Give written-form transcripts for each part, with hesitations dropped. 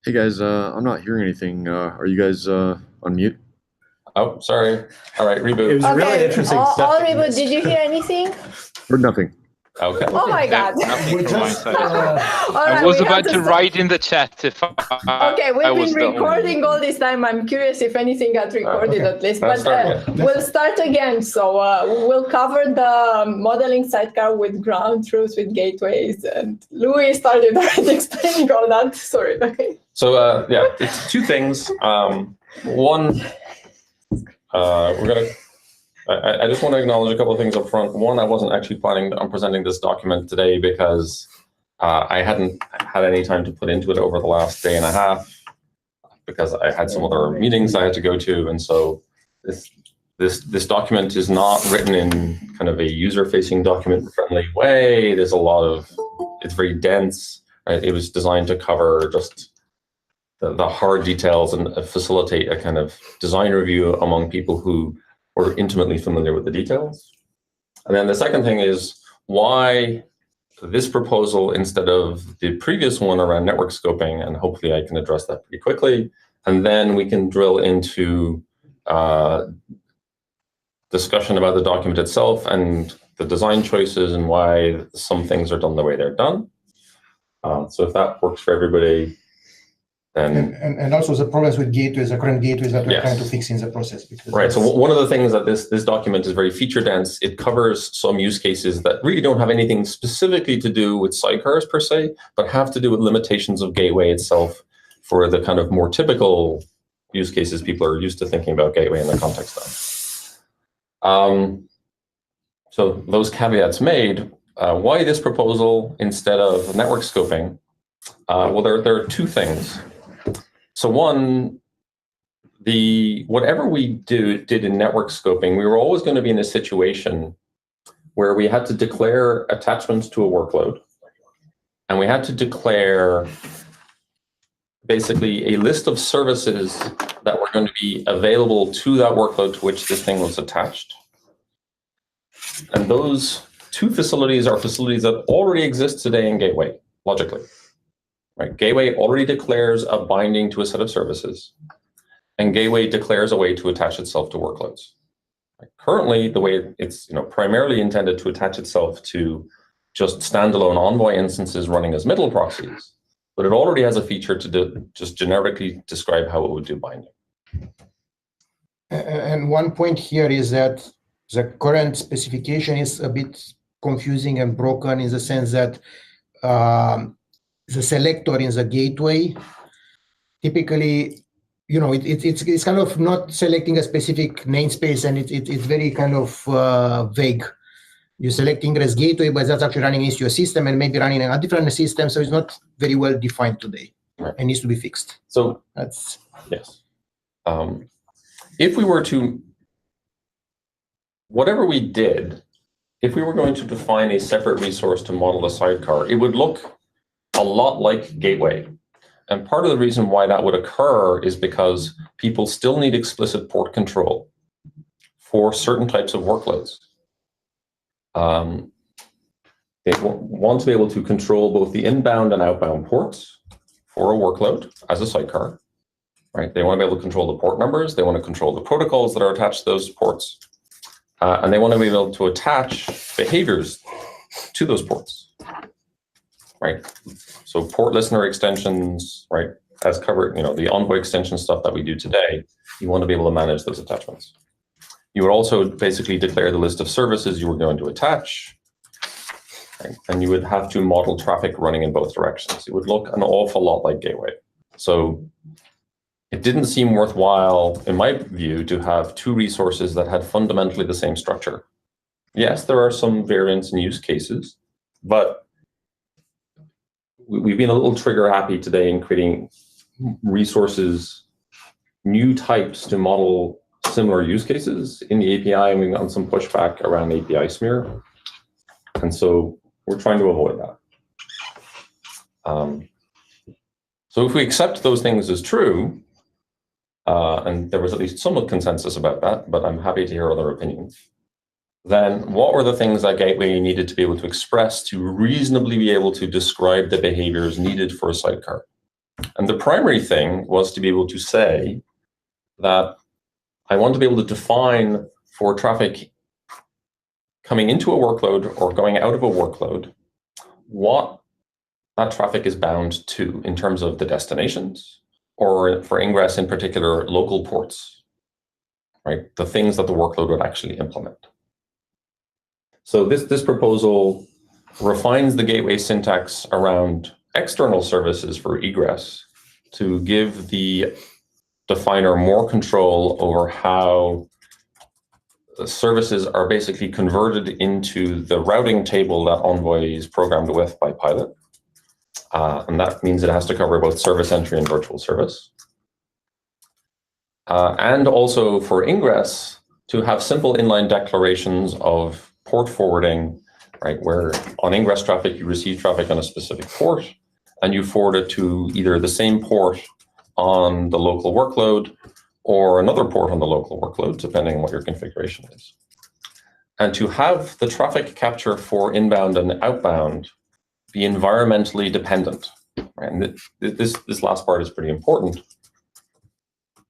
Hey guys, I'm not hearing anything. Are you guys on mute? Oh, sorry. All right, It reboot. was really interesting all stuff. that you reboot. missed. Did you hear anything? Heard nothing. Okay. Oh my God. Nothing We from my just, side as well. All I right, was we have about to stop. write in the chat if Okay, I we've was been the only recording one. all this time. I'm curious if anything got recorded Okay. at least. Let's But start again. we'll start again. So we'll cover the modeling sidecar with ground truth with gateways. And Louis started already explaining all that. Sorry. So yeah, it's two things. One, we're gonna. I just want to acknowledge a couple of things up front. One, I wasn't actually planning on presenting this document today because I hadn't had any time to put into it over the last day and a half because I had some other meetings I had to go to, and so this document is not written in kind of a user-facing document-friendly way. There's a lot of, it's very dense. Right? It was designed to cover just the hard details and facilitate a kind of design review among people who were intimately familiar with the details. And then the second thing is why this proposal instead of the previous one around network scoping, and hopefully I can address that pretty quickly. And then we can drill into discussion about the document itself and the design choices and why some things are done the way they're done. So if that works for everybody, then and also the problems with gateways, the current gateways that we're Yes. trying to fix in the process. right. So one of the things that this document is very feature dense. It covers some use cases that really don't have anything specifically to do with sidecars per se, but have to do with limitations of gateway itself for the kind of more typical use cases people are used to thinking about gateway in the context of. So those caveats made, why this proposal instead of network scoping? Well, there are two things. So one, whatever we did in network scoping, we were always going to be in a situation where we had to declare attachments to a workload, and we had to declare basically a list of services that were going to be available to that workload to which this thing was attached. And those two facilities are facilities that already exist today in Gateway, logically. Right? Gateway already declares a binding to a set of services, and Gateway declares a way to attach itself to workloads. Right? Currently, the way it's primarily intended to attach itself to just standalone Envoy instances running as middle proxies, but it already has a feature to just generically describe how it would do binding. And one point here is that the current specification is a bit confusing and broken in the sense that the selector in the gateway, typically, it's kind of not selecting a specific namespace, and it's very kind of vague. You're selecting ingress gateway, but that's actually running into your system and maybe running in a different system, so it's not very well defined today. Right. It needs to be fixed. So That's yes. If we were to, whatever we did, if we were going to define a separate resource to model a sidecar, it would look a lot like Gateway. And part of the reason why that would occur is because people still need explicit port control for certain types of workloads. They want to be able to control both the inbound and outbound ports for a workload as a sidecar. Right? They want to be able to control the port numbers. They want to control the protocols that are attached to those ports. And they want to be able to attach behaviors to those ports. Right? So port listener extensions, right, as covered, the Envoy extension stuff that we do today, you want to be able to manage those attachments. You would also basically declare the list of services you were going to attach, right? And you would have to model traffic running in both directions. It would look an awful lot like Gateway. So it didn't seem worthwhile, in my view, to have two resources that had fundamentally the same structure. Yes, there are some variants in use cases, but we've been a little trigger happy today in creating resources, new types to model similar use cases in the API, and we've gotten some pushback around API smear. And so we're trying to avoid that. So if we accept those things as true, and there was at least some consensus about that, but I'm happy to hear other opinions. Then what were the things that Gateway needed to be able to express to reasonably be able to describe the behaviors needed for a sidecar? And the primary thing was to be able to say that I want to be able to define for traffic coming into a workload or going out of a workload what that traffic is bound to in terms of the destinations, or for ingress in particular, local ports, right? The things that the workload would actually implement. So this proposal refines the gateway syntax around external services for egress to give the definer more control over how the services are basically converted into the routing table that Envoy is programmed with by Pilot. And that means it has to cover both service entry and virtual service. And also for ingress, to have simple inline declarations of port forwarding, right, where on ingress traffic, you receive traffic on a specific port, and you forward it to either the same port on the local workload or another port on the local workload, depending on what your configuration is. And to have the traffic capture for inbound and outbound be environmentally dependent. Right? And this last part is pretty important.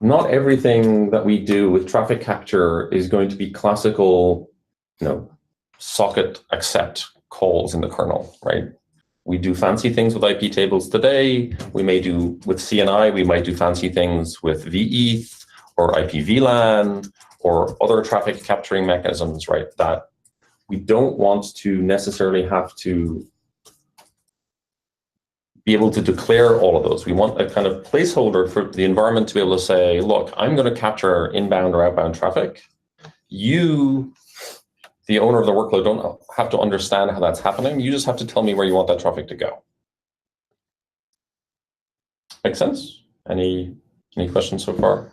Not everything that we do with traffic capture is going to be classical, socket accept calls in the kernel, right? We do fancy things with IP tables today. We may do with CNI, we might do fancy things with VETH or IPVLAN or other traffic capturing mechanisms, right? That we don't want to necessarily have to be able to declare all of those. We want a kind of placeholder for the environment to be able to say, look, I'm going to capture inbound or outbound traffic. You, the owner of the workload, don't have to understand how that's happening. You just have to tell me where you want that traffic to go. Make sense? Any questions so far?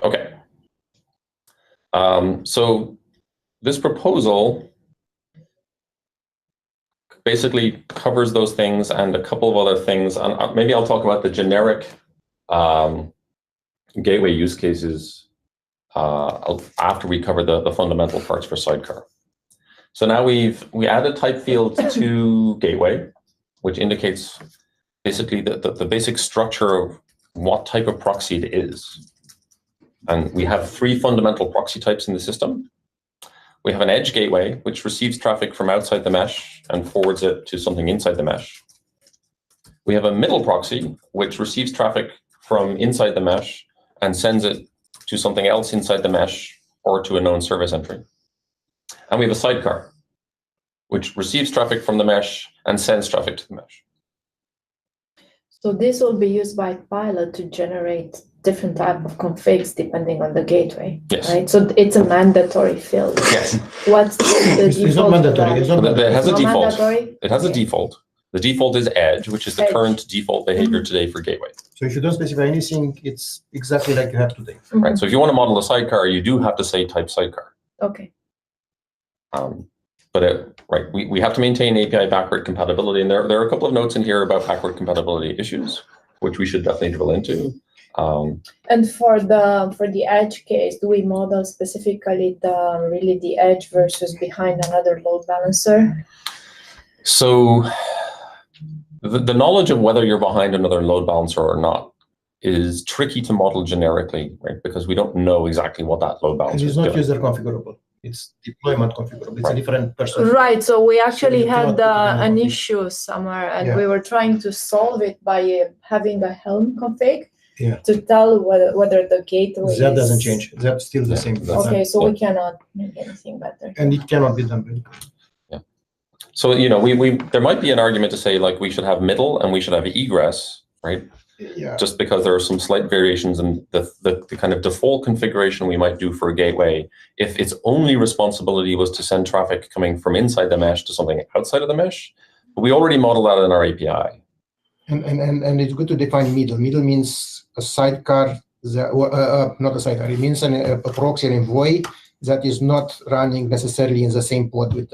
Okay. So this proposal basically covers those things and a couple of other things. And maybe I'll talk about the generic gateway use cases after we cover the fundamental parts for sidecar. So now we added type field to gateway, which indicates basically the basic structure of what type of proxy it is. And we have 3 fundamental proxy types in the system. We have an edge gateway, which receives traffic from outside the mesh and forwards it to something inside the mesh. We have a middle proxy, which receives traffic from inside the mesh and sends it to something else inside the mesh or to a known service entry. And we have a sidecar, which receives traffic from the mesh and sends traffic to the mesh. So this will be used by Pilot to generate different type of configs depending on the gateway, yes. Right? So it's a mandatory field. Yes. What's the default? It's not mandatory. It's not It has a default. Mandatory? It has a default. The default is edge, which is the Edge. current default behavior today for gateway. So if you don't specify anything, it's exactly like you have today. Right. So if you want to model a sidecar, you do have to say type sidecar. Okay. Right, we have to maintain API backward compatibility, and there are a couple of notes in here about backward compatibility issues, which we should definitely drill into. And for the edge case, do we model specifically the edge versus behind another load balancer? So the knowledge of whether you're behind another load balancer or not is tricky to model generically, right? Because we don't know exactly what that load balancer is It's not doing. user configurable. It's deployment configurable. It's Right. a different person. Right. So we actually you cannot had put it on an config. issue somewhere, and Yeah. we were trying to solve it by having a Helm config Yeah. to tell whether the gateway That doesn't is- change. That's still the Yeah, same. that's- Okay, so Yeah. we cannot make anything better. And it cannot be done. So, there might be an argument to say, like, we should have middle and we should have egress, right? Yeah. Just because there are some slight variations in the kind of default configuration we might do for a gateway if its only responsibility was to send traffic coming from inside the mesh to something outside of the mesh. But we already model that in our API. And it's good to define middle. Middle means a sidecar, not a sidecar. It means a proxy envoy that is not running necessarily in the same pod with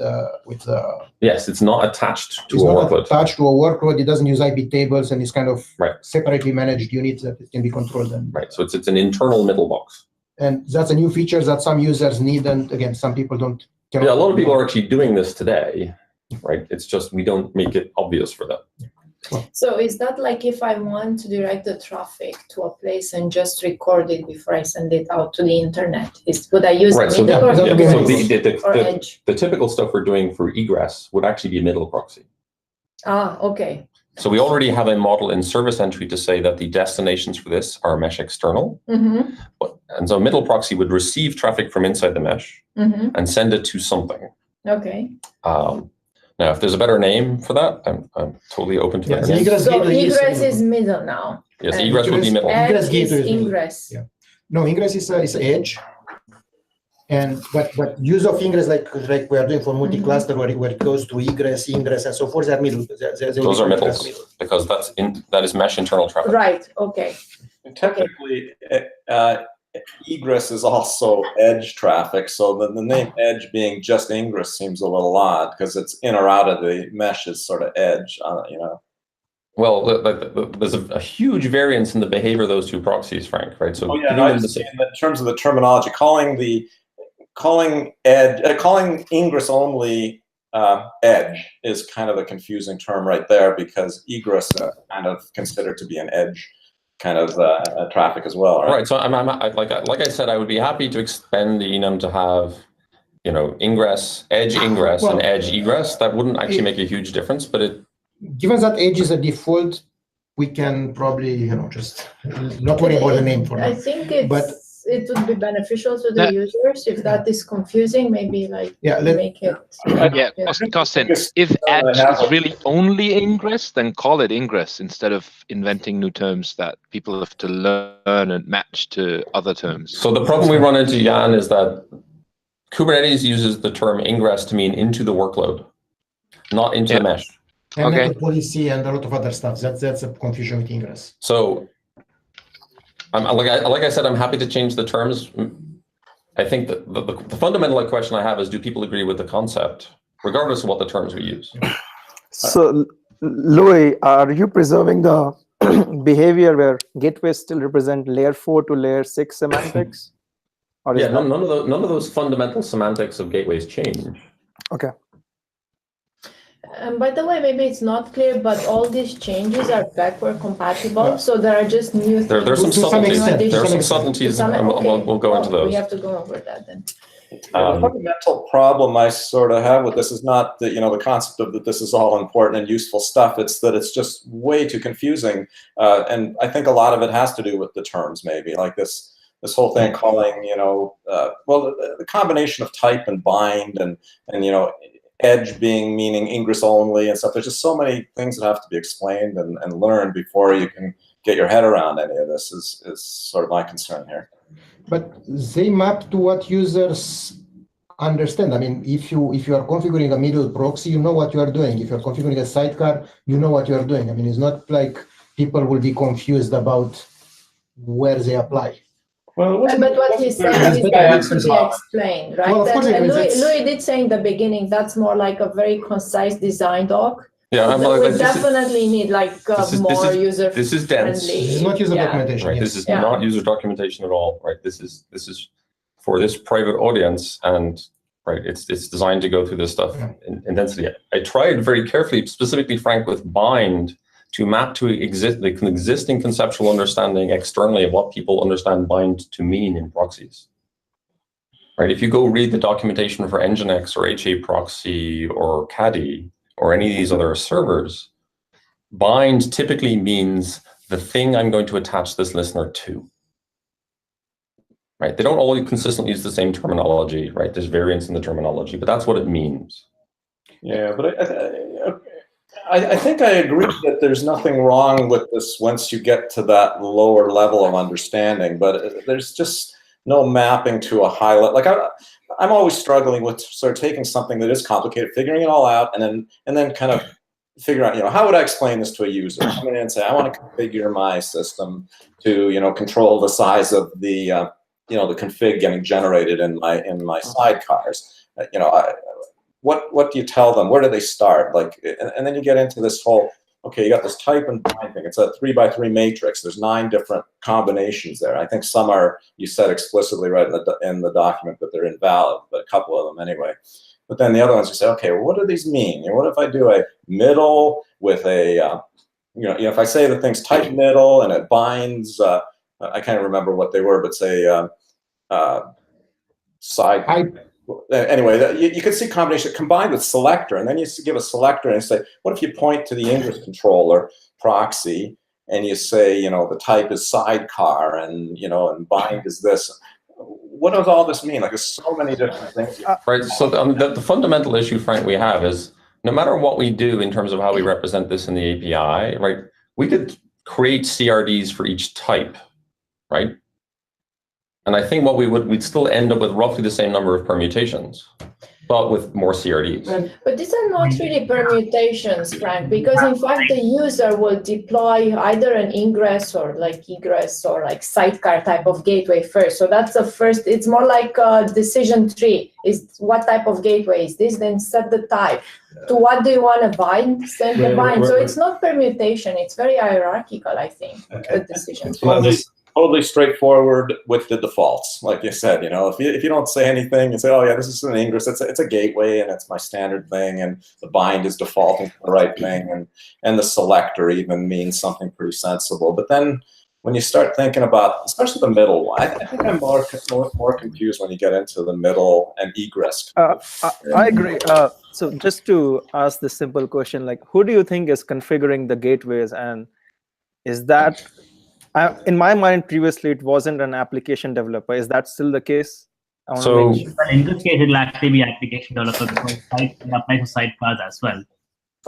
Yes, it's not attached to it's a not workload. attached to a workload. It doesn't use IP tables, and it's kind of Right. separately managed unit that it can be controlled. Right, so it's an internal middle box. And that's a new feature that some users need. And again, some people don't. Yeah, a lot of people are actually doing this today. right? It's just we don't make it obvious for them. So is that like if I want to direct the traffic to a place and just record it before I send it out to the internet? Would I use Right. So, middle or that would be egress or the edge? typical stuff we're doing for egress would actually be a middle proxy. Ah, okay. So we already have a model in service entry to say that the destinations for this are mesh external. Mm-hmm. And so middle proxy would receive traffic from inside the mesh Mm-hmm. and send it to something. Okay. Now, if there's a better name for that, I'm totally open to Yeah, that. the egress So gateway egress is middle now. Yes, and egress would be middle. Egress Edge gateway is is middle. ingress. Yeah. No, ingress is edge. And but use of ingress like we are doing for multi-cluster where it goes to egress, ingress, and so forth, are middle. Those are middles because that is mesh internal traffic. Right. Okay. And technically, egress is also edge traffic. So the name edge being just ingress seems a little odd because it's in or out of the mesh is sort of edge, you know. Well, there's a huge variance in the behavior of those two proxies, Frank. Right. So In terms of the terminology, calling ingress only edge is kind of a confusing term right there because egress is kind of considered to be an edge kind of traffic as well, right? Right. So like I said, I would be happy to expand the enum to have, you know, ingress, edge ingress, and edge egress. That wouldn't actually make a huge difference, but it. Given that edge is a default, we can probably, you know, just not worry about the name for now. I think it would be beneficial to the users if that is confusing. Maybe like make it. Costin, if edge is really only ingress, then call it ingress instead of inventing new terms that people have to learn and match to other terms. So the problem we run into, Jan, is that Kubernetes uses the term ingress to mean into the workload, not into the mesh. And network policy and a lot of other stuff. That's a confusion with ingress. So, like I said, I'm happy to change the terms. I think that the fundamental question I have is, do people agree with the concept, regardless of what the terms we use? So, Louis, are you preserving the behavior where gateways still represent layer 4 to layer 6 semantics? Or yeah, none of those fundamental semantics of gateways change. Okay. By the way, maybe it's not clear, but all these changes are backward compatible. So there are just new things. There's some subtleties. There are some subtleties, and we'll go into those. We have to go over that then. The fundamental problem I sort of have with this is not that, you know, the concept of that this is all important and useful stuff. It's that it's just way too confusing. And I think a lot of it has to do with the terms, maybe like this whole thing calling, you know, the combination of type and bind and, you know, edge being meaning ingress only and stuff. There's just so many things that have to be explained and learned before you can get your head around any of this is sort of my concern here. But they map to what users understand. I mean, if you are configuring a middle proxy, you know what you are doing. If you're configuring a sidecar, you know what you are doing. I mean, it's not like people will be confused about where they apply. Well, but what he's saying is that it should be explained, right? Well, of course, Louis did say in the beginning that's more like a very concise design doc. Yeah, we definitely need like more user. This is dense. This is not user documentation. Right. Yes. This is not user documentation at all. Right. This is for this private audience, and right. It's designed to go through this stuff in density. I tried very carefully, specifically, Frank, with bind to map to the existing conceptual understanding externally of what people understand bind to mean in proxies. Right. If you go read the documentation for Nginx or HA proxy or Caddy or any of these other servers, bind typically means the thing I'm going to attach this listener to. Right? They don't all consistently use the same terminology, right? There's variance in the terminology, but that's what it means. Yeah, but I think I agree that there's nothing wrong with this once you get to that lower level of understanding, but there's just no mapping to a high level. Like I'm always struggling with sort of taking something that is complicated, figuring it all out, and then kind of figure out, you know, how would I explain this to a user? Come in and say, I want to configure my system to, you know, control the size of the, you know, the config getting generated in my sidecars. You know, what do you tell them? Where do they start? Like, and then you get into this whole, okay, you got this type and bind thing. It's a 3x3 matrix. There's 9 different combinations there. I think some are, you said explicitly right in the document that they're invalid, but a couple of them anyway. But then the other ones, you say, okay, well, what do these mean? You know, what if I do a middle with a, if I say the thing's type middle and it binds, I can't remember what they were, but say side. Anyway, you could see combination combined with selector, and then you give a selector and say, what if you point to the Ingress controller proxy and you say, the type is sidecar and, and bind is this. What does all this mean? Like, there's so many different things. Right. So the fundamental issue, Frank, we have is no matter what we do in terms of how we represent this in the API, right, we could create CRDs for each type, right? And I think we'd still end up with roughly the same number of permutations, but with more CRDs. But these are not really permutations, Frank, because in fact the user will deploy either an ingress or like egress or like sidecar type of gateway first. So that's the first, it's more like a decision tree. Is what type of gateway is this? Then set the type. To what do you want to bind? Send the bind. So it's not permutation. It's very hierarchical, I think, the decision tree. Totally straightforward with the defaults, like you said. If you don't say anything, you say, "Oh yeah, this is an ingress. It's a gateway, and it's my standard thing." And the bind is defaulting to the right thing, and the selector even means something pretty sensible. But then when you start thinking about, especially the middle one, I think I'm more confused when you get into the middle and egress. I agree. So just to ask this simple question, like, who do you think is configuring the gateways, and is that? In my mind, previously, it wasn't an application developer. Is that still the case? So in this case, it will actually be application developer because it applies to sidecars as well.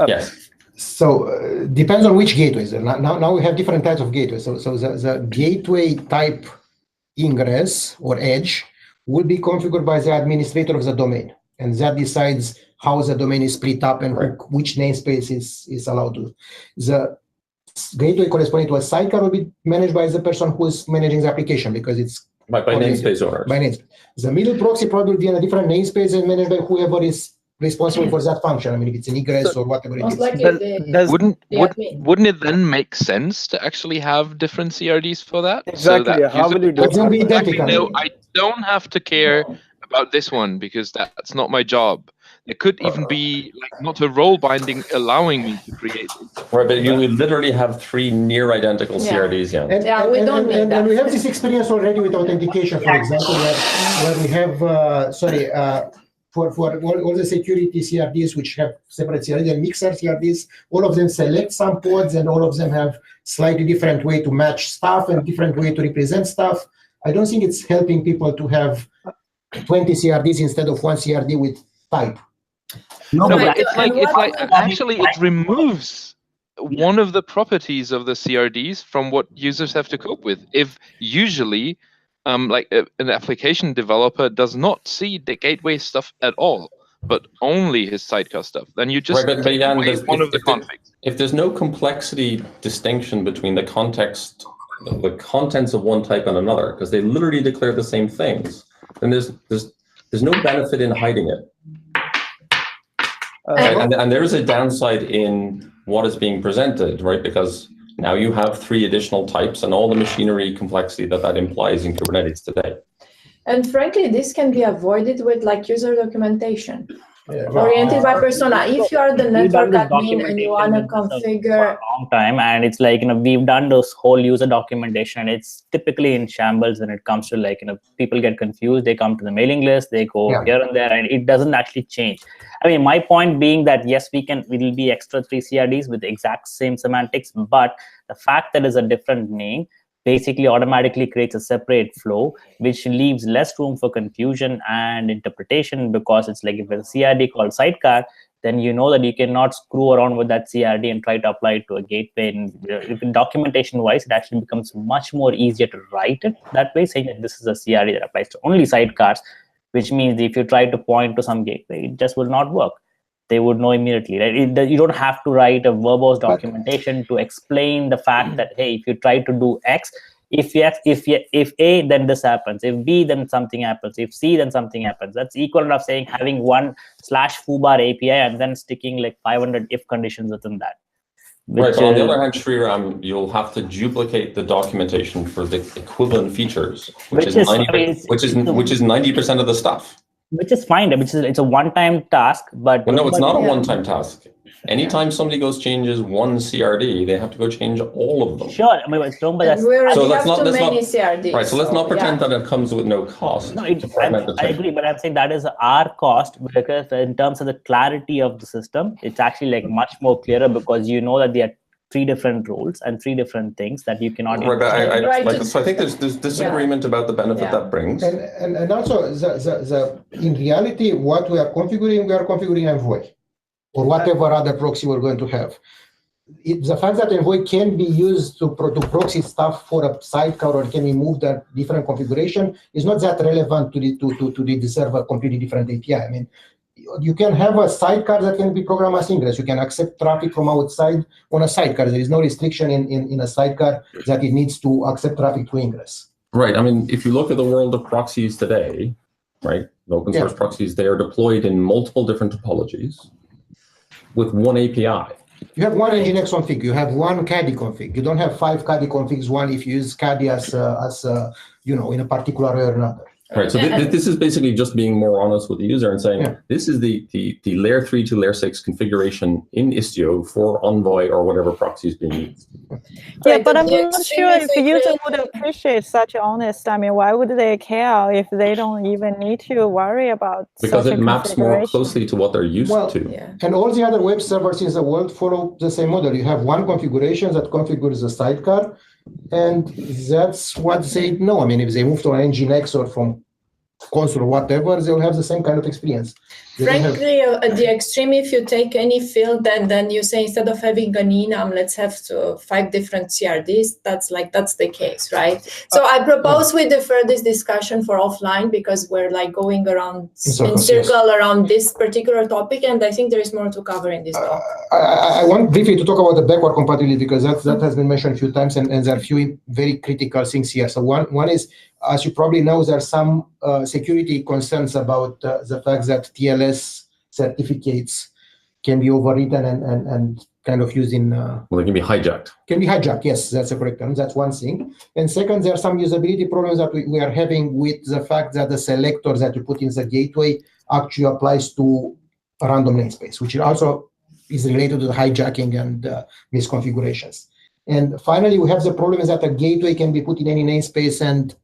yes. So depends on which gateways. Now we have different types of gateways. So the gateway type ingress or edge will be configured by the administrator of the domain, and that decides how the domain is split up and which namespace is allowed to. The gateway corresponding to a sidecar will be managed by the person who is managing the application, because it's by namespace owners. By namespace. The middle proxy probably will be in a different namespace and managed by whoever is responsible for that function. I mean, if it's an egress or whatever it is. Wouldn't it then make sense to actually have different CRDs for that? Exactly. So that how will you do it? Be identical. No, I don't have to care about this one because that's not my job. There could even be like not a role binding allowing me to create it. Right, but you would literally have 3 near identical CRDs. Yeah. We don't need that. And we have this experience already with authentication, for example, where we have for all the security CRDs which have separate CRDs and mixer CRDs, all of them select some pods and all of them have slightly different way to match stuff and different way to represent stuff. I don't think it's helping people to have 20 CRDs instead of 1 CRD with type. No, but it's like actually it removes one of the properties of the CRDs from what users have to cope with. If usually an application developer does not see the gateway stuff at all, but only his sidecar stuff, then you just take away one of the configs. If there's no complexity distinction between the contents of one type and another, because they literally declare the same things, then there's no benefit in hiding it. And there is a downside in what is being presented, right? Because now you have 3 additional types and all the machinery complexity that implies in Kubernetes today. And frankly, this can be avoided with like user documentation. Oriented by persona. If you are the network admin and you want to configure for a long time, and it's like we've done this whole user documentation. It's typically in shambles when it comes to people get confused. They come to the mailing list, they go here and there, and it doesn't actually change. I mean, my point being that yes, we will be extra 3 CRDs with the exact same semantics, but the fact that it's a different name basically automatically creates a separate flow, which leaves less room for confusion and interpretation, because it's like if it's a CRD called sidecar, then you know that you cannot screw around with that CRD and try to apply it to a gateway. And documentation-wise, it actually becomes much more easier to write it that way, saying that this is a CRD that applies to only sidecars, which means if you try to point to some gateway, it just will not work. They would know immediately, right? You don't have to write a verbose documentation to explain the fact that, hey, if you try to do X, if A, then this happens. If B, then something happens. If C, then something happens. That's equal enough saying having 1/foobar API and then sticking like 500 if conditions within that. Right, but on the other hand, Sriram, you'll have to duplicate the documentation for the equivalent features, which is 90% of the stuff. which is fine. It's a one-time task, but Well, no, it's not a Yeah. one-time task. Anytime somebody goes changes one CRD, they have to go change all of them. Sure. I mean, it's wrong, but And that's we already So let's have not- too let's not- many CRDs. Right, so let's not pretend yeah. that it comes with no cost. no. to fragment the I chain. agree, but I'm saying that is our cost, because in terms of the clarity of the system, it's actually like much more clearer, because you know that there are 3 different rules and 3 different things that you cannot. Right, but Right. so I think there's disagreement about the benefit Yeah. that brings. And also, in reality, what we are configuring Envoy or whatever other proxy we're going to have. The fact that Envoy can be used to proxy stuff for a sidecar, or can be moved at different configuration, is not that relevant to deserve a completely different API. I mean, you can have a sidecar that can be programmed as ingress. You can accept traffic from outside on a sidecar. There is no restriction in a sidecar that it needs to accept traffic to ingress. Right. I mean, if you look at the world of proxies today, right, the open source proxies, they are deployed in multiple different topologies with one API. You have one Nginx config. You have one CADI config. You don't have 5 CADI configs. One if you use CADI as in a particular way or another. Right. So this is basically just being more honest with the user and saying, this is the layer 3 to layer 6 configuration in Istio for Envoy or whatever proxy is being used. Yeah, Right, but the I'm not sure if the user extremely would appreciate such honest. I mean, why would they care if they don't even need to worry about Because such it a maps more configuration? closely to what they're used to. Yeah. And all the other web servers in the world follow the same model. You have one configuration that configures the sidecar, and that's what they know. I mean, if they move to an Nginx or from console or whatever, they'll have the same kind of experience. Frankly, at the extreme, if you take any field, then you say instead of having an enum, let's have 5 different CRDs. That's the case, right? So I propose we defer this discussion for offline, because we're like going around in circle around this particular topic, and I think there is more to cover in this talk. I want briefly to talk about the backward compatibility, because that has been mentioned a few times, and there are a few very critical things here. So one is, as you probably know, there are some security concerns about the fact that TLS certificates can be overwritten and kind of used in... Well, they can be hijacked. Can be hijacked, yes, that's a correct term. That's one thing. And second, there are some usability problems that we are having with the fact that the selector that you put in the gateway actually applies to a random namespace, which also is related to the hijacking and misconfigurations. And finally, we have the problem is that a gateway can be put in any namespace, and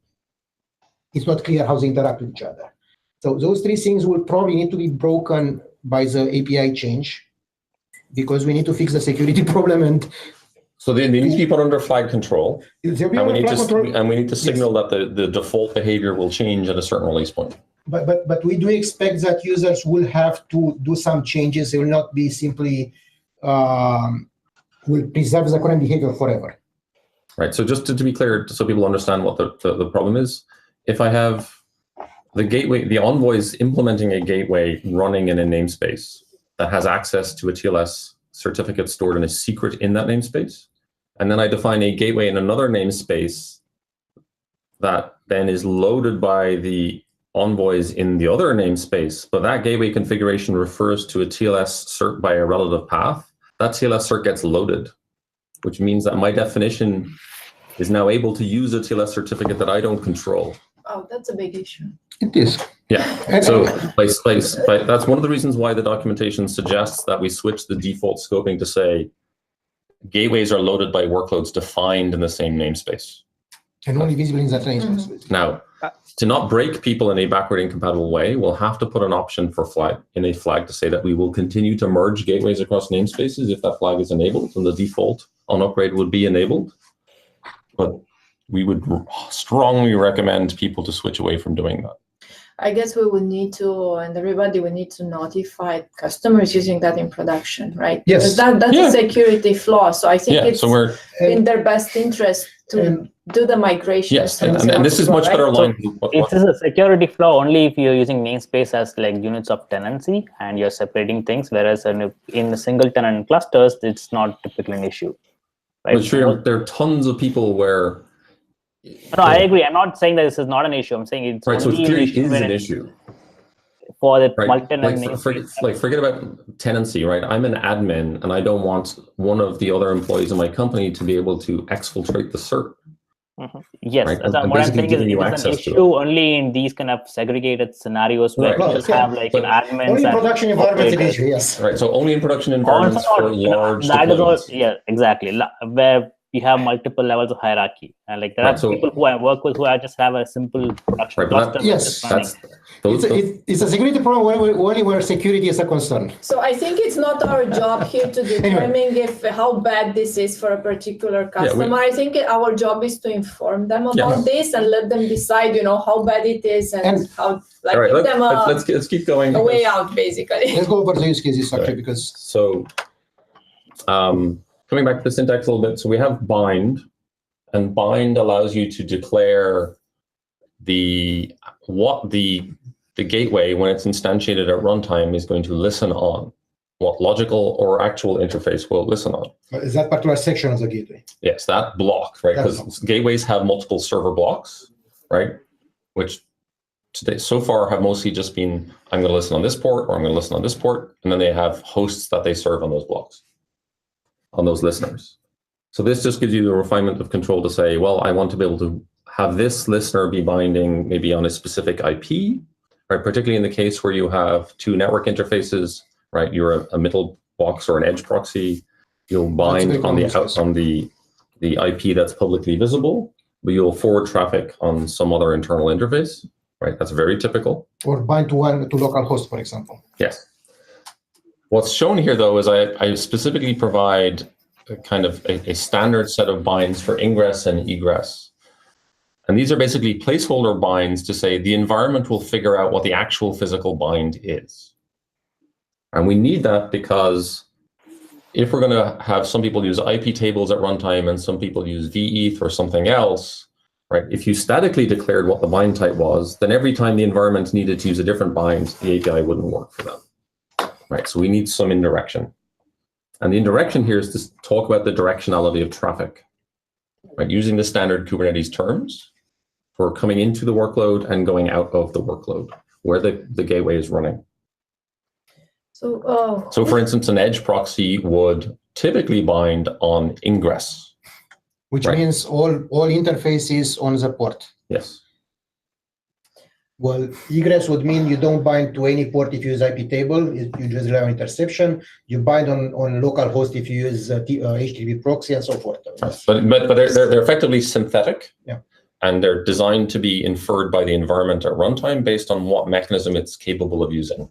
it's not clear how they interact with each other. So those 3 things will probably need to be broken by the API change, because we need to fix the security problem. And so they need to be put under flag control, and we need to signal that the default behavior will change at a certain release point. But we do expect that users will have to do some changes. They will not be simply will preserve the current behavior forever. Right. So just to be clear, so people understand what the problem is, if I have the gateway, the Envoy is implementing a gateway running in a namespace that has access to a TLS certificate stored in a secret in that namespace. And then I define a gateway in another namespace that then is loaded by the envoys in the other namespace, but that gateway configuration refers to a TLS cert by a relative path. That TLS cert gets loaded, which means that my definition is now able to use a TLS certificate that I don't control. Oh, that's a big issue. It is. Yeah. So that's one of the reasons why the documentation suggests that we switch the default scoping to say gateways are loaded by workloads defined in the same namespace. And only visible in that namespace. Now, to not break people in a backward incompatible way, we'll have to put an option for flag to say that we will continue to merge gateways across namespaces if that flag is enabled, and the default on upgrade would be enabled. But we would strongly recommend people to switch away from doing that. I guess we would need to, and everybody would need to notify customers using that in production, right? Yes. Because that's a security flaw. So I think it's we're in their best interest to do the migration. Yes, and this is much better aligned. It is a security flaw only if you're using namespace as like units of tenancy and you're separating things, whereas in the single tenant clusters, it's not typically an issue. Right? But sure, there are tons of people where... No, I agree. I'm not saying that this is not an issue. I'm saying it's right. So it clearly is an it's issue for the right. multi-tenant namespace. Forget about tenancy, right? I'm an admin, and I don't want one of the other employees in my company to be able to exfiltrate the cert. Yes, Right? what I'm basically saying giving is you it is an access to it. issue only in these kind of segregated scenarios where Right. you just have like an admins Only and production environment is an operators. issue, yes. Right. So only in production Also environments not, for large that is all, deployments. yeah, exactly. Where you have multiple levels of hierarchy, and like there Right, are so- people who I work with who I just have a simple production Right, but cluster. that- which Yes, is running. It's a security problem only where security is a concern. So I think it's not our job here to determine if how bad this is for a particular customer. I think our job is to inform them about this and let them decide, how bad it is and how, like, all right, give them let's keep going. a way out, basically. Let's go over the use cases actually, because So, coming back to the syntax a little bit, so we have bind, and bind allows you to declare what the gateway, when it's instantiated at runtime, is going to listen on, what logical or actual interface will listen on. is that particular section of the gateway? Yes, that block, right? Because gateways have multiple server blocks, right? Which today so far have mostly just been, I'm going to listen on this port, or I'm going to listen on this port, and then they have hosts that they serve on those blocks, on those listeners. So this just gives you the refinement of control to say, well, I want to be able to have this listener be binding maybe on a specific IP, right? Particularly in the case where you have two network interfaces, right? You're a middle box or an edge proxy. You'll bind on the IP that's publicly visible, but you'll forward traffic on some other internal interface, right? That's very typical. Or bind to localhost, for example. Yes. What's shown here, though, is I specifically provide a kind of a standard set of binds for ingress and egress. And these are basically placeholder binds to say the environment will figure out what the actual physical bind is. And we need that because if we're going to have some people use IP tables at runtime and some people use veth or something else, right? If you statically declared what the bind type was, then every time the environment needed to use a different bind, the API wouldn't work for them, right? So we need some indirection. And the indirection here is to talk about the directionality of traffic, right? Using the standard Kubernetes terms for coming into the workload and going out of the workload, where the gateway is running. So for instance, an edge proxy would typically bind on ingress. Which means all interfaces on the port. Yes. Well, egress would mean you don't bind to any port if you use IP table. You just rely on interception. You bind on localhost if you use HTTP proxy and so forth. Yes. But they're effectively synthetic. Yeah. And they're designed to be inferred by the environment at runtime based on what mechanism it's capable of using.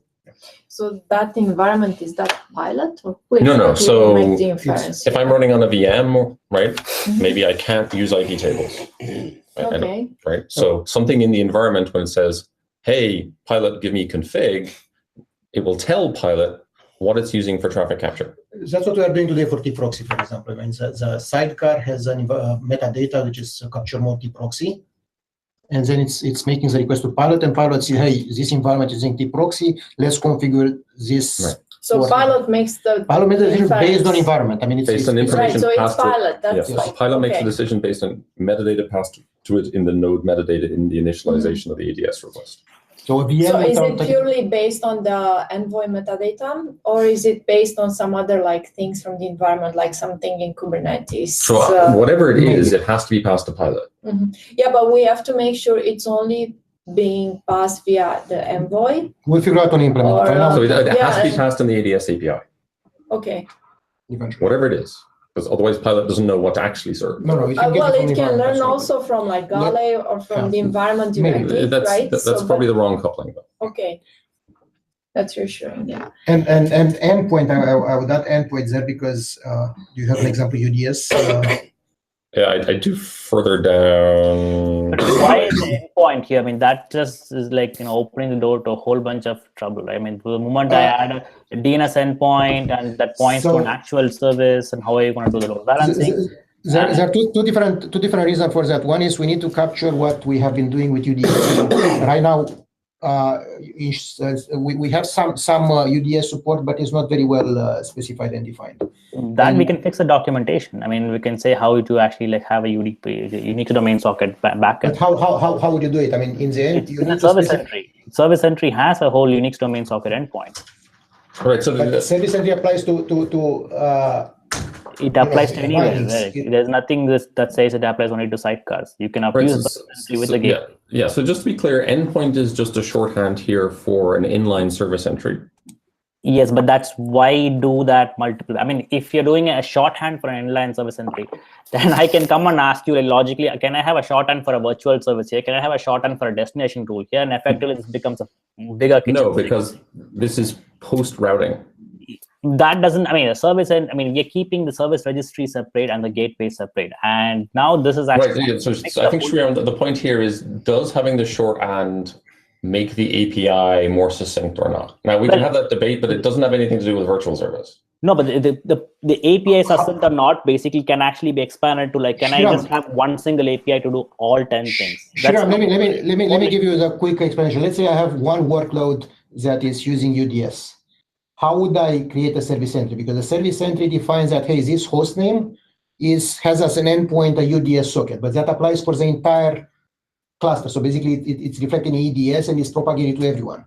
So that environment, is that pilot? Or No. So make the inference? if I'm running on a VM, right, maybe I can't use IP tables. Okay. Right. So something in the environment, when it says, hey, pilot, give me config, it will tell pilot what it's using for traffic capture. That's what we are doing today for T-proxy, for example. I mean, the sidecar has an metadata, which is a capture mode T-proxy. And then it's making the request to pilot, and pilot says, hey, this environment is using T-proxy, let's configure this. Right. So pilot makes the decision based on environment. I mean, it's based on information right, so passed it's pilot. That's yes. like, pilot makes the decision based on metadata passed to it in the node metadata in the initialization of the ADS request. So is it purely based on the Envoy metadata, or is it based on some other things from the environment, like something in Kubernetes? So whatever it is, it has to be passed to pilot. Mm-hmm. Yeah, but we have to make sure it's only being passed via the Envoy. We'll figure out on implement. So it has to be passed in the ADS API. Okay. Eventually. Whatever it is. Because otherwise pilot doesn't know what to actually serve. No, it can learn also from Gale or from the environment directly, right? That's probably the wrong coupling, though. Okay. That's reassuring, yeah. And endpoint, I would add endpoint there because you have an example UDS. Yeah, I do further down. Why is the endpoint here? I mean, that just is opening the door to a whole bunch of trouble. I mean, the moment I add a DNS endpoint and that points to an actual service, and how are you going to do the load balancing? There are two different reasons for that. One is we need to capture what we have been doing with UDS. Right now, we have some UDS support, but it's not very well specified and defined. We can fix the documentation. I mean, we can say how to actually have a unique domain socket backend. But how would you do it? I mean, in the end, you need service entry. Service entry has a whole Unix domain socket endpoint. Right. So but service entry applies to It applies to anywhere. Right. There's nothing that says it applies only to sidecars. You can abuse with the gateway. Yeah. So just to be clear, endpoint is just a shorthand here for an inline service entry. Yes, but that's why do that multiple. I mean, if you're doing a shorthand for an inline service entry, then I can come and ask you, like, logically, can I have a shorthand for a virtual service here? Can I have a shorthand for a destination rule here? And effectively, this becomes a bigger kitchen. No, because this is post routing. That doesn't, I mean, a service, and I mean, we're keeping the service registry separate and the gateway separate. And now this is actually right. So I think Sriram, the point here is, does having the shorthand make the API more succinct or not? Now we can have that debate, but it doesn't have anything to do with virtual service. No, but the API succinct or not basically can actually be expanded to, like, can I just have one single API to do all 10 things? Sure. Let me give you the quick explanation. Let's say I have one workload that is using UDS. How would I create a service entry? Because the service entry defines that, hey, this host name has as an endpoint a UDS socket, but that applies for the entire cluster. So basically, it's reflecting EDS and it's propagated to everyone.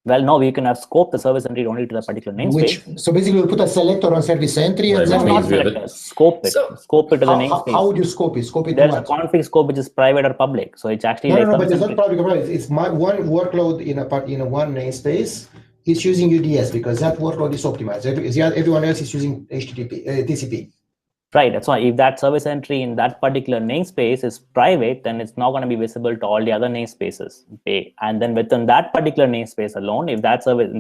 Well, no, we can have scope the service entry only to the particular namespace. So basically, we'll put a selector on service entry and then not selector, scope it. Scope it to the namespace. How would you scope it? Scope it There's to a config scope which is private or public. So it's actually no, but it's not public or private. It's my one workload in a one namespace is using UDS because that workload is optimized. Everyone else is using TCP. Right. That's why if that service entry in that particular namespace is private, then it's not going to be visible to all the other namespaces. Okay. And then within that particular namespace alone, if that service,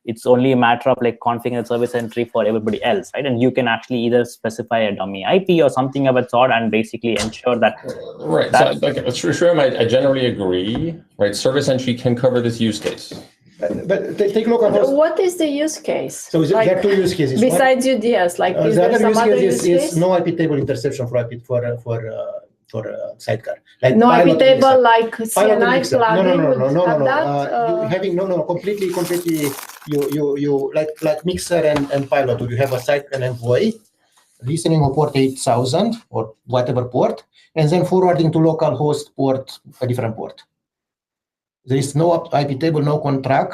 it's only a matter of like configuring the service entry for everybody else, right? And you can actually either specify a dummy IP or something of its sort and basically ensure that. Right. So, Sriram, I generally agree. Right. Service entry can cover this use case. But take a look at what is the use case? So there are two use cases. Besides UDS, like is there some other use case? Is no IP table interception for sidecar. Like no IP table like CNI plugin. No. Completely. You like Mixer and Pilot. You have a sidecar envoy listening on port 8000 or whatever port, and then forwarding to localhost port, a different port. There is no IP table, no contract.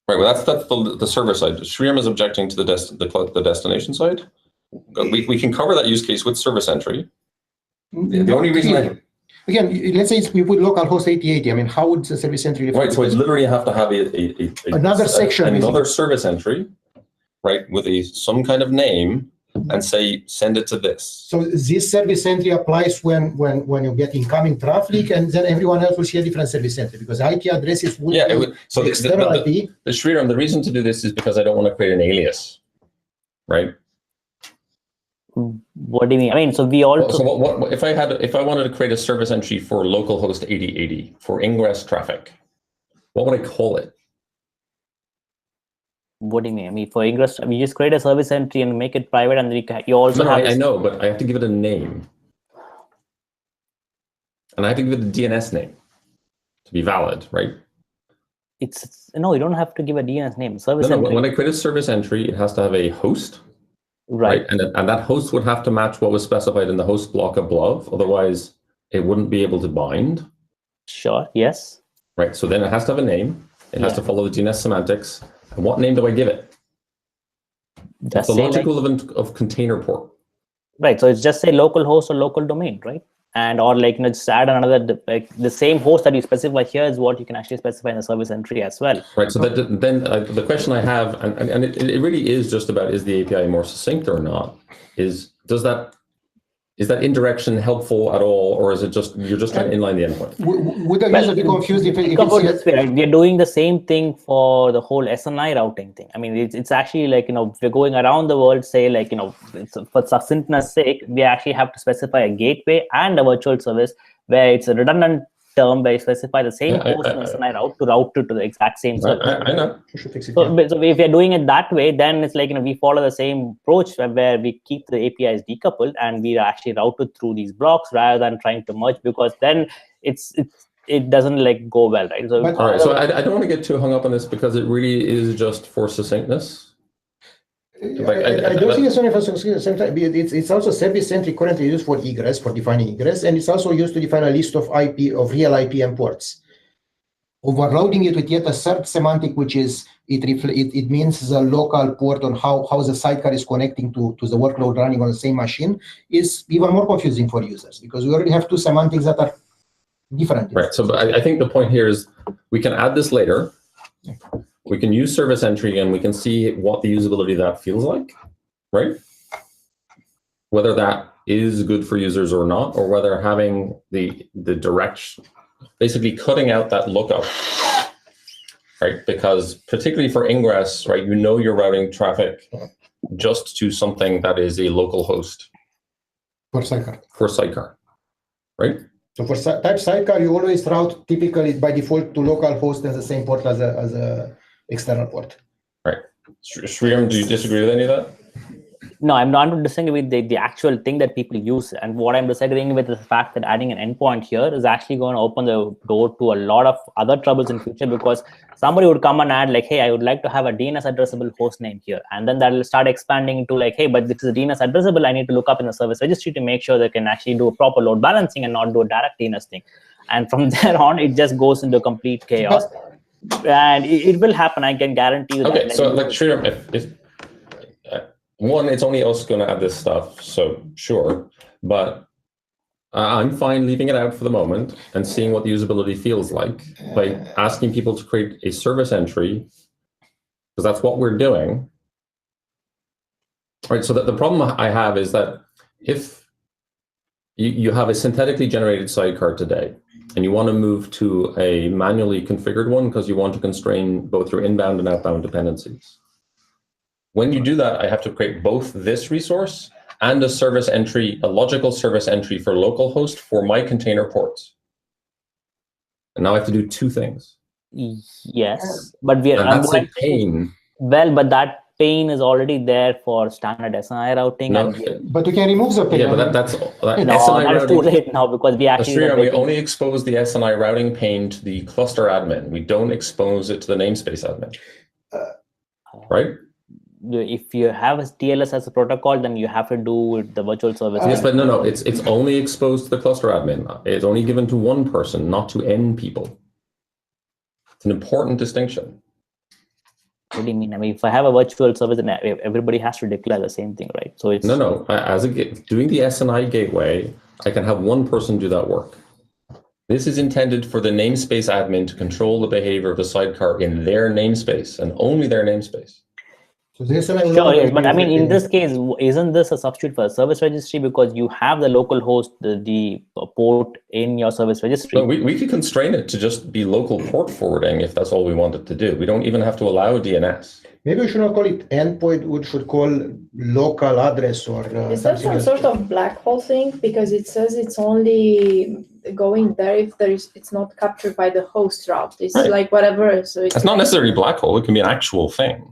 Right. Well, that's the server side. Sriram is objecting to the destination side. We can cover that use case with service entry. The only reason again, let's say we put localhost 8080. I mean, how would the service entry? Right. So it's literally have to have another section, another service entry, right, with some kind of name. And say send it to this. So this service entry applies when you get incoming traffic, and then everyone else will see a different service entry because IP addresses will so external IP. The Sriram, the reason to do this is because I don't want to create an alias, right? What do you mean? I mean, so we also. So what if I wanted to create a service entry for localhost 8080 for ingress traffic? What would I call it? What do you mean? I mean, for ingress, we just create a service entry and make it private, and then you also have. I know, but I have to give it a name, and I have to give it a DNS name to be valid, right? No, you don't have to give a DNS name. Service entry. When I create a service entry, it has to have a host, right? And that host would have to match what was specified in the host block above. Otherwise, it wouldn't be able to bind. Sure. Yes. Right. So then it has to have a name. It has to follow the DNS semantics. And what name do I give it? That's the logic equivalent of container port. Right. So it's just say local host or local domain, right? And or like just add another the same host that you specify here is what you can actually specify in the service entry as well. Right. So then the question I have, and it really is just about, is the API more succinct or not? Is that indirection helpful at all, or is it just you're just trying to inline the endpoint? Would the user be confused if it's right? We're doing the same thing for the whole SNI routing thing. I mean, it's actually like, if we're going around the world, say like, for succinctness sake, we actually have to specify a gateway and a virtual service where it's a redundant term where you specify the same host in SNI route to the exact same service. I know. So if you're doing it that way, then it's like, we follow the same approach where we keep the APIs decoupled and we actually route it through these blocks rather than trying to merge, because then it doesn't like go well, right? So, all right. So I don't want to get too hung up on this because it really is just for succinctness. I don't think it's only for succinctness. It's also service entry currently used for egress, for defining egress, and it's also used to define a list of real IP ports. overloading it with yet a third semantic, which is it means the local port on how the sidecar is connecting to the workload running on the same machine, is even more confusing for users, because we already have two semantics that are different. Right. So I think the point here is we can add this later. We can use service entry and we can see what the usability of that feels like, right? Whether that is good for users or not, or whether having the direct, basically cutting out that lookup, right? Because particularly for ingress, right, you know you're routing traffic just to something that is a local host. For sidecar. For sidecar, right? So for type sidecar, you always route typically by default to local host as the same port as a external port. Right. Sriram, do you disagree with any of that? No, I'm not disagreeing with the actual thing that people use. And what I'm disagreeing with is the fact that adding an endpoint here is actually going to open the door to a lot of other troubles in future, because somebody would come and add like, hey, I would like to have a DNS addressable host name here. And then that'll start expanding to like, hey, but this is a DNS addressable. I need to look up in the service registry to make sure they can actually do a proper load balancing and not do a direct DNS thing. And from there on, it just goes into complete chaos. And it will happen. I can guarantee you that. Okay, so like Sriram, if one, it's only us going to add this stuff, so sure. But I'm fine leaving it out for the moment and seeing what the usability feels like by asking people to create a service entry, because that's what we're doing. All right, so the problem I have is that if you have a synthetically generated sidecar today, and you want to move to a manually configured one because you want to constrain both your inbound and outbound dependencies. When you do that, I have to create both this resource and a service entry, a logical service entry for localhost for my container ports. And now I have to do two things. Yes, but we are. And that's a pain. Well, but that pain is already there for standard SNI routing. No, but you can remove the pain. Yeah, but that's no, that's too late now, because we actually. We only expose the SNI routing pain to the cluster admin. We don't expose it to the namespace admin. Right? If you have a TLS as a protocol, then you have to do with the virtual service. Yes, but no, it's only exposed to the cluster admin. It's only given to one person, not to n people. It's an important distinction. What do you mean? I mean, if I have a virtual service, then everybody has to declare the same thing, right? So it's no. As doing the SNI gateway, I can have one person do that work. This is intended for the namespace admin to control the behavior of the sidecar in their namespace and only their namespace. So this sure, yes, but I mean, in this case, isn't this a substitute for a service registry, because you have the local host, the port in your service registry? No, we could constrain it to just be local port forwarding if that's all we wanted to do. We don't even have to allow DNS. Maybe we should not call it endpoint, we should call local address or is that some sort of black hole thing? Because it says it's only going there if it's not captured by the host route. It's right. Like whatever. So it's not necessarily black hole. It can be an actual thing.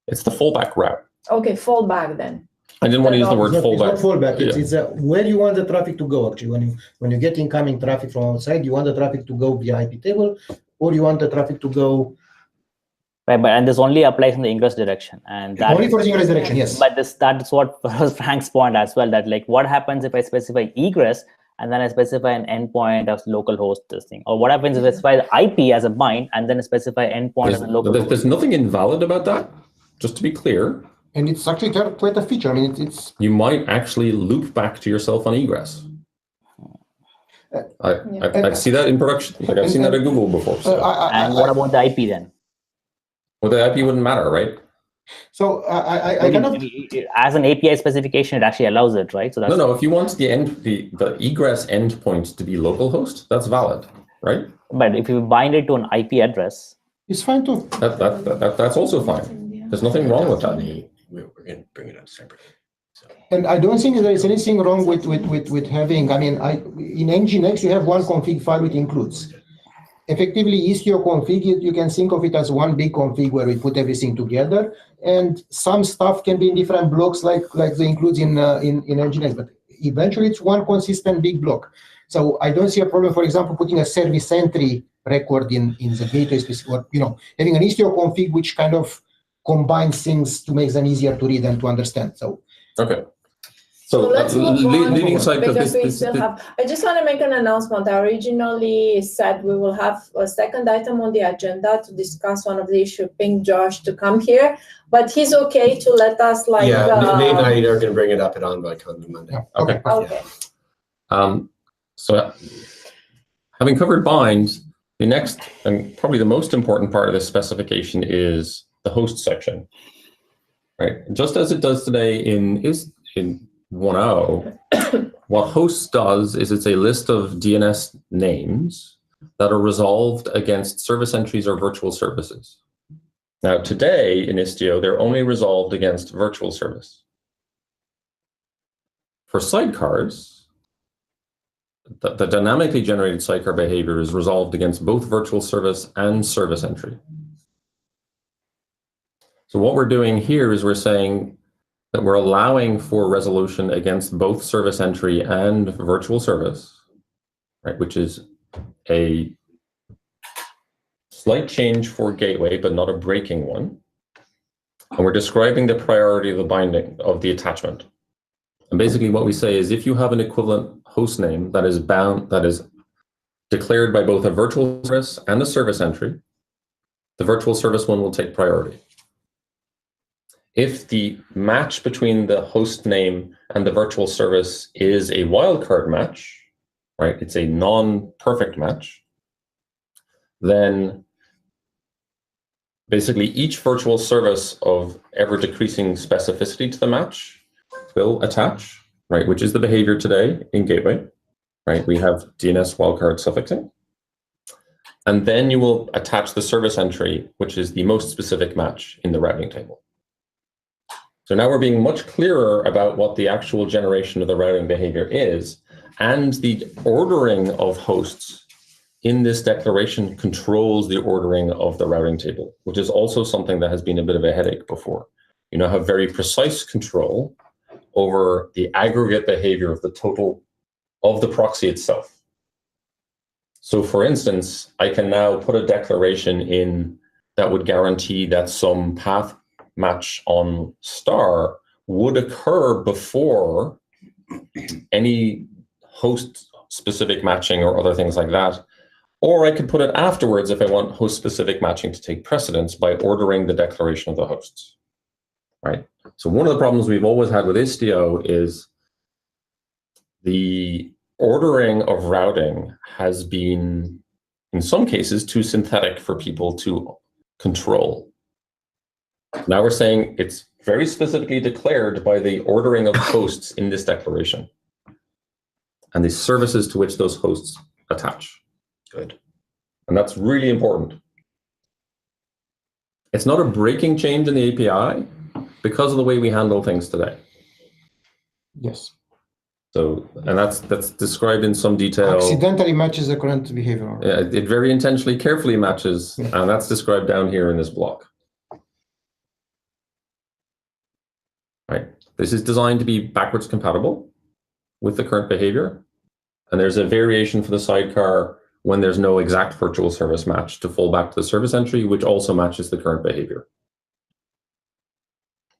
It's the fallback route. Okay, fallback then. I didn't want to use the word fallback. It's not fallback. Yeah. It's where you want the traffic to go. Actually, when you get incoming traffic from outside, you want the traffic to go via IP table, or you want the traffic to go. Right, and this only applies in the ingress direction, and that only for the ingress direction. Yes. But that's what was Frank's point as well. That like, what happens if I specify egress and then I specify an endpoint as localhost this thing, or what happens if I specify the IP as a bind and then I specify endpoint as a localhost? There's nothing invalid about that. Just to be clear. And it's actually quite a feature. I mean, it's you might actually loop back to yourself on egress. I see that in production. Like I've seen that at Google before. So. And what about the IP then? Well, the IP wouldn't matter, right? So I cannot. As an API specification, it actually allows it, right? So that's no. If you want the egress endpoint to be localhost, that's valid, right? But if you bind it to an IP address, it's fine too. That's also fine. There's nothing wrong with that. We're going to bring it up separately. So. And I don't think there is anything wrong with having. I mean, in Nginx you have one config file which includes. Effectively, Istio config, you can think of it as one big config where we put everything together, and some stuff can be in different blocks, like the includes in Nginx. But eventually, it's one consistent big block. So I don't see a problem. For example, putting a service entry record in the gateway specific, or having an Istio config which kind of combines things to make them easier to read and to understand. So okay. So let's move on, leaving aside because we still have. I just want to make an announcement. I originally said we will have a second item on the agenda to discuss one of the issues. Ping Josh to come here, but he's okay to let us like. Yeah, Nate and I are going to bring it up at OnVicon on Monday. Okay. Okay. So having covered bind, the next and probably the most important part of this specification is the host section, right? Just as it does today in 1.0, what hosts does is it's a list of DNS names that are resolved against service entries or virtual services. Now, today in Istio, they're only resolved against virtual service. For sidecars, the dynamically generated sidecar behavior is resolved against both virtual service and service entry. So what we're doing here is we're saying that we're allowing for resolution against both service entry and virtual service, right, which is a slight change for gateway, but not a breaking one. And we're describing the priority of the binding of the attachment. And basically what we say is if you have an equivalent host name that is declared by both a virtual service and a service entry, the virtual service one will take priority. If the match between the host name and the virtual service is a wildcard match, right, it's a non-perfect match, then basically each virtual service of ever decreasing specificity to the match will attach, right, which is the behavior today in gateway, right? We have DNS wildcard suffixing. And then you will attach the service entry, which is the most specific match in the routing table. So now we're being much clearer about what the actual generation of the routing behavior is, and the ordering of hosts in this declaration controls the ordering of the routing table, which is also something that has been a bit of a headache before. You now have very precise control over the aggregate behavior of the total of the proxy itself. So for instance, I can now put a declaration in that would guarantee that some path match on star would occur before any host specific matching or other things like that. Or I could put it afterwards if I want host specific matching to take precedence by ordering the declaration of the hosts, right? So one of the problems we've always had with Istio is the ordering of routing has been, in some cases, too synthetic for people to control. Now we're saying it's very specifically declared by the ordering of hosts in this declaration and the services to which those hosts attach. Good. And that's really important. It's not a breaking change in the API because of the way we handle things today. Yes. So, and that's described in some detail. Accidentally matches the current behavior. Yeah, it very intentionally, carefully matches, and that's described down here in this block. Right. This is designed to be backwards compatible with the current behavior, and there's a variation for the sidecar when there's no exact virtual service match to fall back to the service entry, which also matches the current behavior.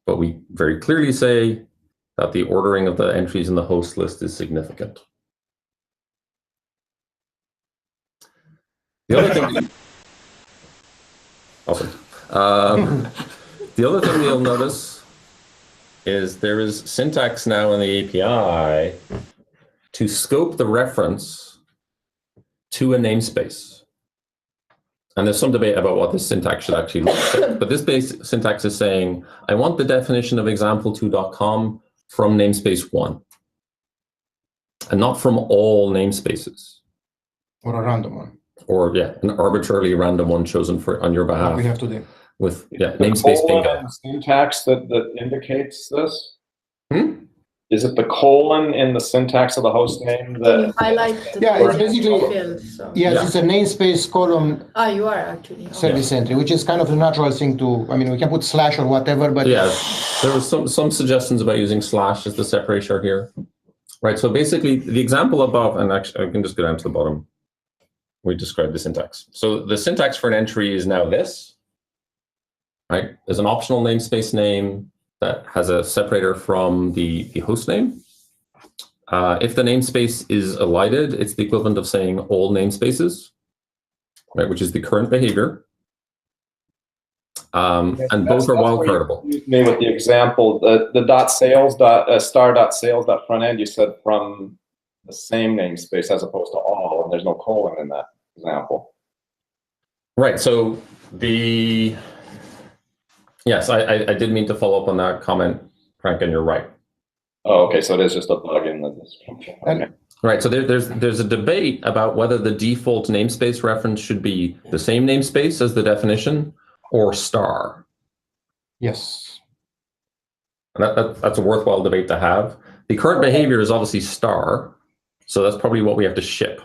But we very clearly say that the ordering of the entries in the host list is significant. The other thing, awesome. The other thing you'll notice is there is syntax now in the API to scope the reference to a namespace. And there's some debate about what this syntax should actually look like. But this base syntax is saying, I want the definition of example2.com from namespace 1, and not from all namespaces. Or a random one. Or, yeah, an arbitrarily random one chosen for on your behalf. What we have today. With, yeah, namespace bingo. Syntax that indicates this? Is it the colon in the syntax of the host name that? Can you highlight the Yeah, it's basically, field, so. yes, it's a namespace column You are actually. service entry, which is kind of the natural thing to, I mean, we can put slash or whatever, but. Yeah, there was some suggestions about using slash as the separator here. Right, so basically the example above, and actually I can just go down to the bottom. We described the syntax. So the syntax for an entry is now this, right? There's an optional namespace name that has a separator from the host name. If the namespace is elided, it's the equivalent of saying all namespaces, right, which is the current behavior. And both are wildcardable. Me with the example, the dot sales star dot sales dot front end, you said from the same namespace as opposed to all, and there's no colon in that example. Right. So yes, I did mean to follow up on that comment, Frank, and you're right. Oh, okay. So it is just a bug in the description. Okay. Right. So there's a debate about whether the default namespace reference should be the same namespace as the definition or star. Yes. And that's a worthwhile debate to have. The current behavior is obviously star, so that's probably what we have to ship.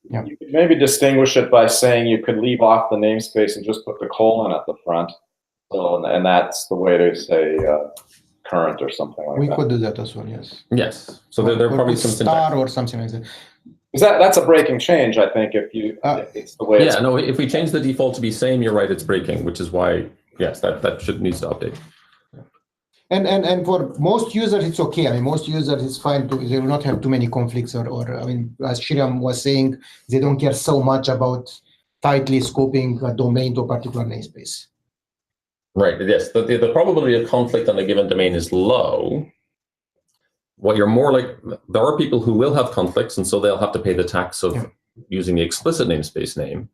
Yeah. You could maybe distinguish it by saying you could leave off the namespace and just put the colon at the front. So, and that's the way to say current or something like that. We could do that as well, yes. Yes. So there are probably some star or something like that. That's a breaking change, I think, if it's the way. Yeah, no, if we change the default to be same, you're right, it's breaking, which is why, yes, that needs to update. And for most users, it's okay. I mean, most users, it's fine. They will not have too many conflicts or I mean, as Shriram was saying, they don't care so much about tightly scoping a domain to a particular namespace. Right, yes. The probability of conflict on a given domain is low. What you're more like, there are people who will have conflicts, and so they'll have to pay the tax of using the explicit namespace name.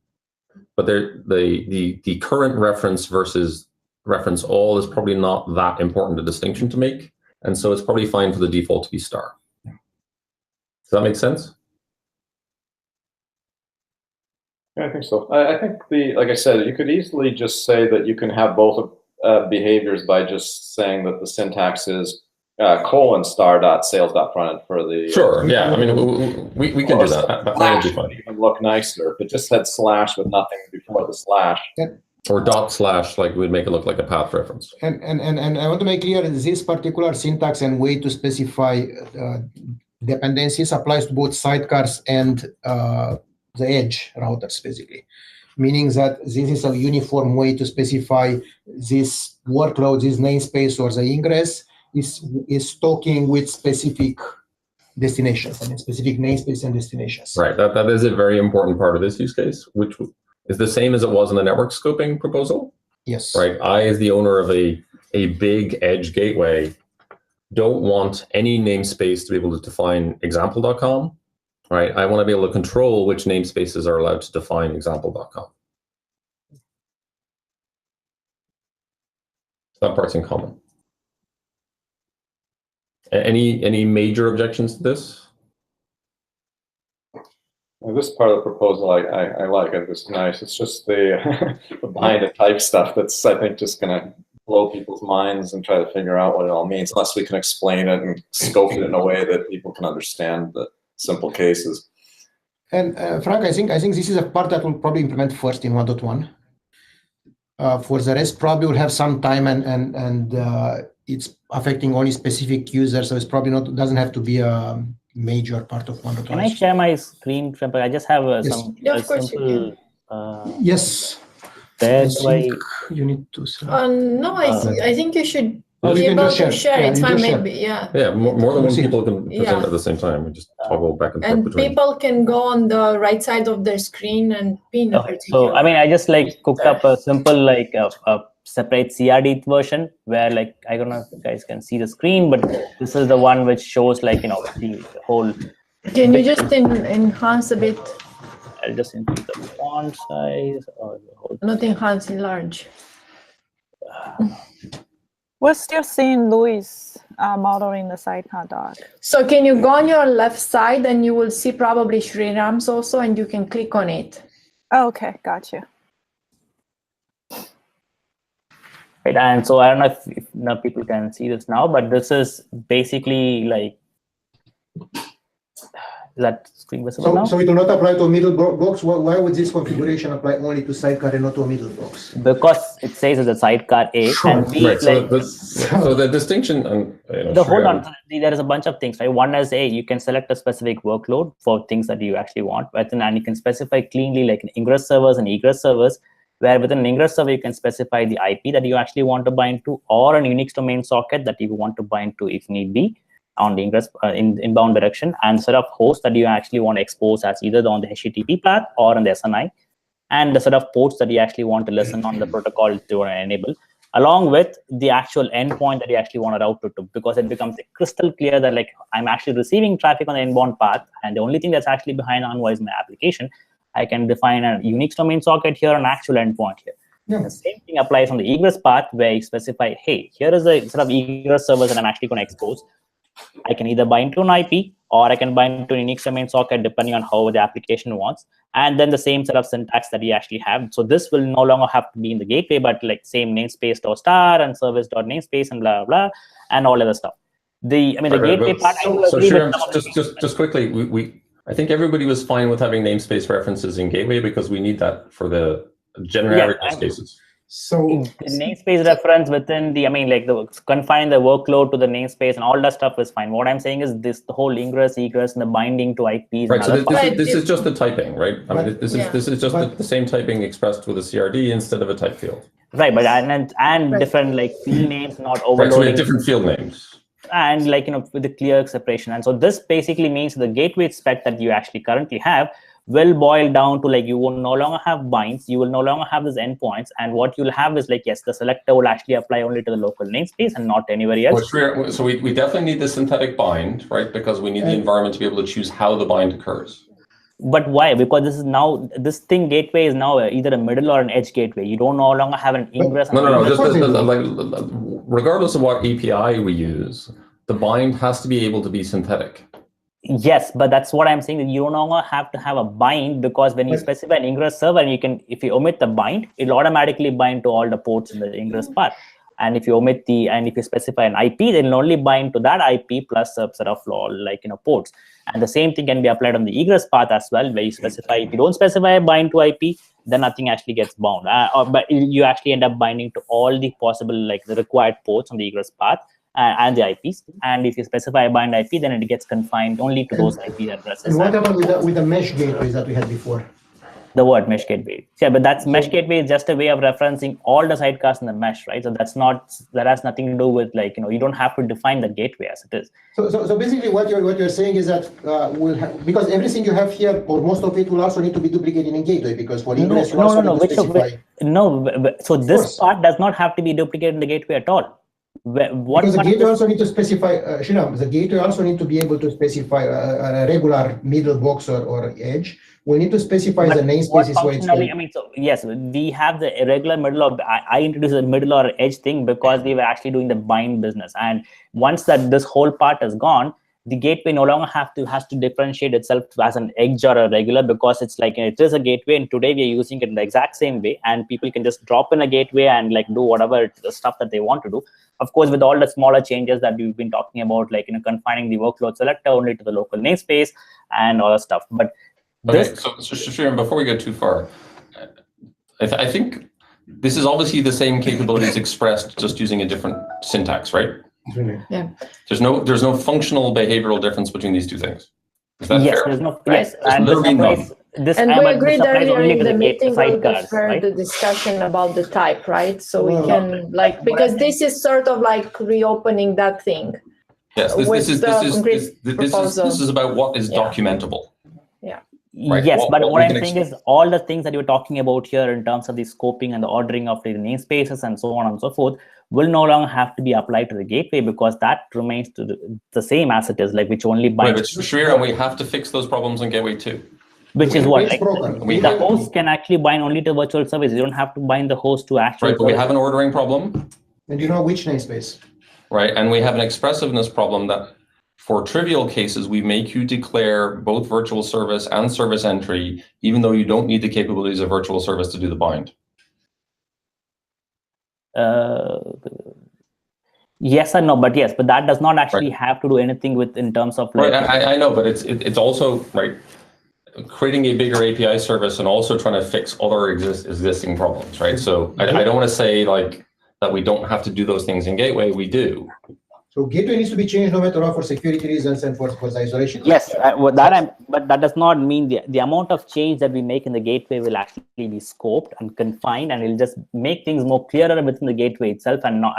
But the current reference versus reference all is probably not that important a distinction to make, and so it's probably fine for the default to be star. Does that make sense? Yeah, I think so. I think like I said, you could easily just say that you can have both behaviors by just saying that the syntax is colon star dot sales dot front end for the. Sure. Yeah. I mean, we can do that. That would be fine. Even look nicer if it just said slash with nothing before the slash. Or dot slash, like we'd make it look like a path reference. And I want to make clear this particular syntax and way to specify dependencies applies to both sidecars and the edge routers, basically. Meaning that this is a uniform way to specify this workload, this namespace, or the ingress is talking with specific destinations, I mean, specific namespace and destinations. Right. That is a very important part of this use case, which is the same as it was in the network scoping proposal. Yes. Right. I, as the owner of a big edge gateway, don't want any namespace to be able to define example.com. Right. I want to be able to control which namespaces are allowed to define example.com. That part's in common. Any major objections to this? Well, this part of the proposal I like it. It's nice. It's just the behind the type stuff that's, I think, just going to blow people's minds and try to figure out what it all means, unless we can explain it and scope it in a way that people can understand the simple cases. And Frank, I think this is a part that will probably implement first in 1.1. For the rest, probably will have some time and it's affecting only specific users, so it's probably doesn't have to be a major part of 1.1. Can I share my screen? I just have Yes. some simple. Yes. That's why you need to. No, I think you should you be can able just to share. share. Yeah, It's you fine, just share. maybe, yeah. Yeah, more than one people can present Yeah. at the same time. We just toggle back and forth And between. people can go on the right side of their screen and pin a particular. so I mean, I just like cooked up a simple like a separate CRD version where like I don't know if you guys can see the screen, but this is the one which shows like the whole. Can you just enhance a bit? I'll just increase the font size or the whole. Not enhance, enlarge. We're still seeing Louis model in the sidecar doc. So can you go on your left side and you will see probably Sriram's also, and you can click on it. Oh, okay, gotcha. Right, and so I don't know if now people can see this now, but this is basically like, is that screen visible now? So it will not apply to a middle box. Why would this configuration apply only to sidecar and not to a middle box? Because it says it's a sidecar A, and B, Right. like, So the distinction, hold on, there is a bunch of things, right? One is you can select a specific workload for things that you actually want, right? And you can specify cleanly like an ingress servers and egress servers, where within an ingress server, you can specify the IP that you actually want to bind to, or an Unix domain socket that you want to bind to if need be. on the ingress inbound direction, and set of hosts that you actually want to expose as either on the HTTP path or on the SNI, and the set of ports that you actually want to listen on the protocol to enable, along with the actual endpoint that you actually want to route to, because it becomes crystal clear that like I'm actually receiving traffic on the inbound path, and the only thing that's actually behind Envoy is my application. I can define a Unix domain socket here, an actual endpoint here. Yeah. The same thing applies on the egress path, where you specify, hey, here is a sort of egress servers that I'm actually going to expose. I can either bind to an IP or I can bind to a Unix domain socket, depending on how the application wants. And then the same set of syntax that you actually have. So this will no longer have to be in the gateway, but like same namespace star and service namespace and blah blah and all other stuff. The gateway part. So sure, just quickly, I think everybody was fine with having namespace references in gateway because we need that for the generic use cases. So the namespace reference within the, confine the workload to the namespace and all that stuff is fine. What I'm saying is the whole ingress, egress, and the binding to IPs. Right. So this is just the typing, right? I mean, this is just the same typing expressed with a CRD instead of a type field. Right, but and different like field names, not overloading. Right, so we have different field names. And with the clear separation. And so this basically means the gateway spec that you actually currently have will boil down to you will no longer have binds, you will no longer have these endpoints, and what you'll have is the selector will actually apply only to the local namespace and not anywhere else. So we definitely need the synthetic bind, right? Because we need the environment to be able to choose how the bind occurs. But why? Because this thing gateway is now either a middle or an edge gateway. You don't no longer have an ingress. Regardless of what API we use, the bind has to be able to be synthetic. Yes, but that's what I'm saying, that you no longer have to have a bind, because when you specify an ingress server, and if you omit the bind, it'll automatically bind to all the ports in the ingress path. And if you omit if you specify an IP, then it'll only bind to that IP plus a set of ports. And the same thing can be applied on the egress path as well, where you specify, if you don't specify a bind to IP, then nothing actually gets bound. But you actually end up binding to all the possible, the required ports on the egress path. And the IPs, and if you specify a bind IP, then it gets confined only to those IP addresses. And what about with the mesh gateways that we had before? The word mesh gateway. Yeah, but mesh gateway is just a way of referencing all the sidecars in the mesh, right? So that has nothing to do with you don't have to define the gateway as it is. So basically, what you're saying is that because everything you have here, or most of it, will also need to be duplicated in gateway, because for ingress you also need to specify. So this part does not have to be duplicated in the gateway at all. Because the gateway also need to specify, the gateway also need to be able to specify a regular middle box or edge. We need to specify the namespaces where it's going. So yes, we have the irregular middle of, I introduced the middle or edge thing because we were actually doing the bind business. And once this whole part is gone, the gateway no longer has to differentiate itself as an edge or a regular, because it's it is a gateway, and today we are using it in the exact same way, and people can just drop in a gateway and do whatever the stuff that they want to do. Of course, with all the smaller changes that we've been talking about, confining the workload selector only to the local namespace and all that stuff. But so Sriram, before we go too far, I think this is obviously the same capabilities expressed, just using a different syntax, right? Yeah. There's no functional behavioral difference between these two things. Is that fair? There's no. Right. Yes, and literally none. And we agreed earlier in the meeting we'll defer right? the discussion about the type, right? So we can because this is sort of reopening that thing. Yes, this is about what is documentable. Yeah. Right? Yes, but what I'm saying is all the things that you're talking about here in terms of the scoping and the ordering of the namespaces and so on and so forth will no longer have to be applied to the gateway, because that remains the same as it is, which only binds. Right, but Sriram, we have to fix those problems in gateway too. Which is what the host can actually bind only to virtual service. You don't have to bind the host to actual. Right, but we have an ordering problem. And you know which namespace. Right, and we have an expressiveness problem that for trivial cases, we make you declare both virtual service and service entry, even though you don't need the capabilities of virtual service to do the bind. Yes and no, but that does not actually have to do anything with in terms of. Right, I know, but it's also right. Creating a bigger API service and also trying to fix other existing problems, right? So I don't want to say that we don't have to do those things in gateway. We do. So gateway needs to be changed no matter what, for security reasons and for isolation. Yes, but that does not mean the amount of change that we make in the gateway will actually be scoped and confined, and it'll just make things more clearer within the gateway itself, and not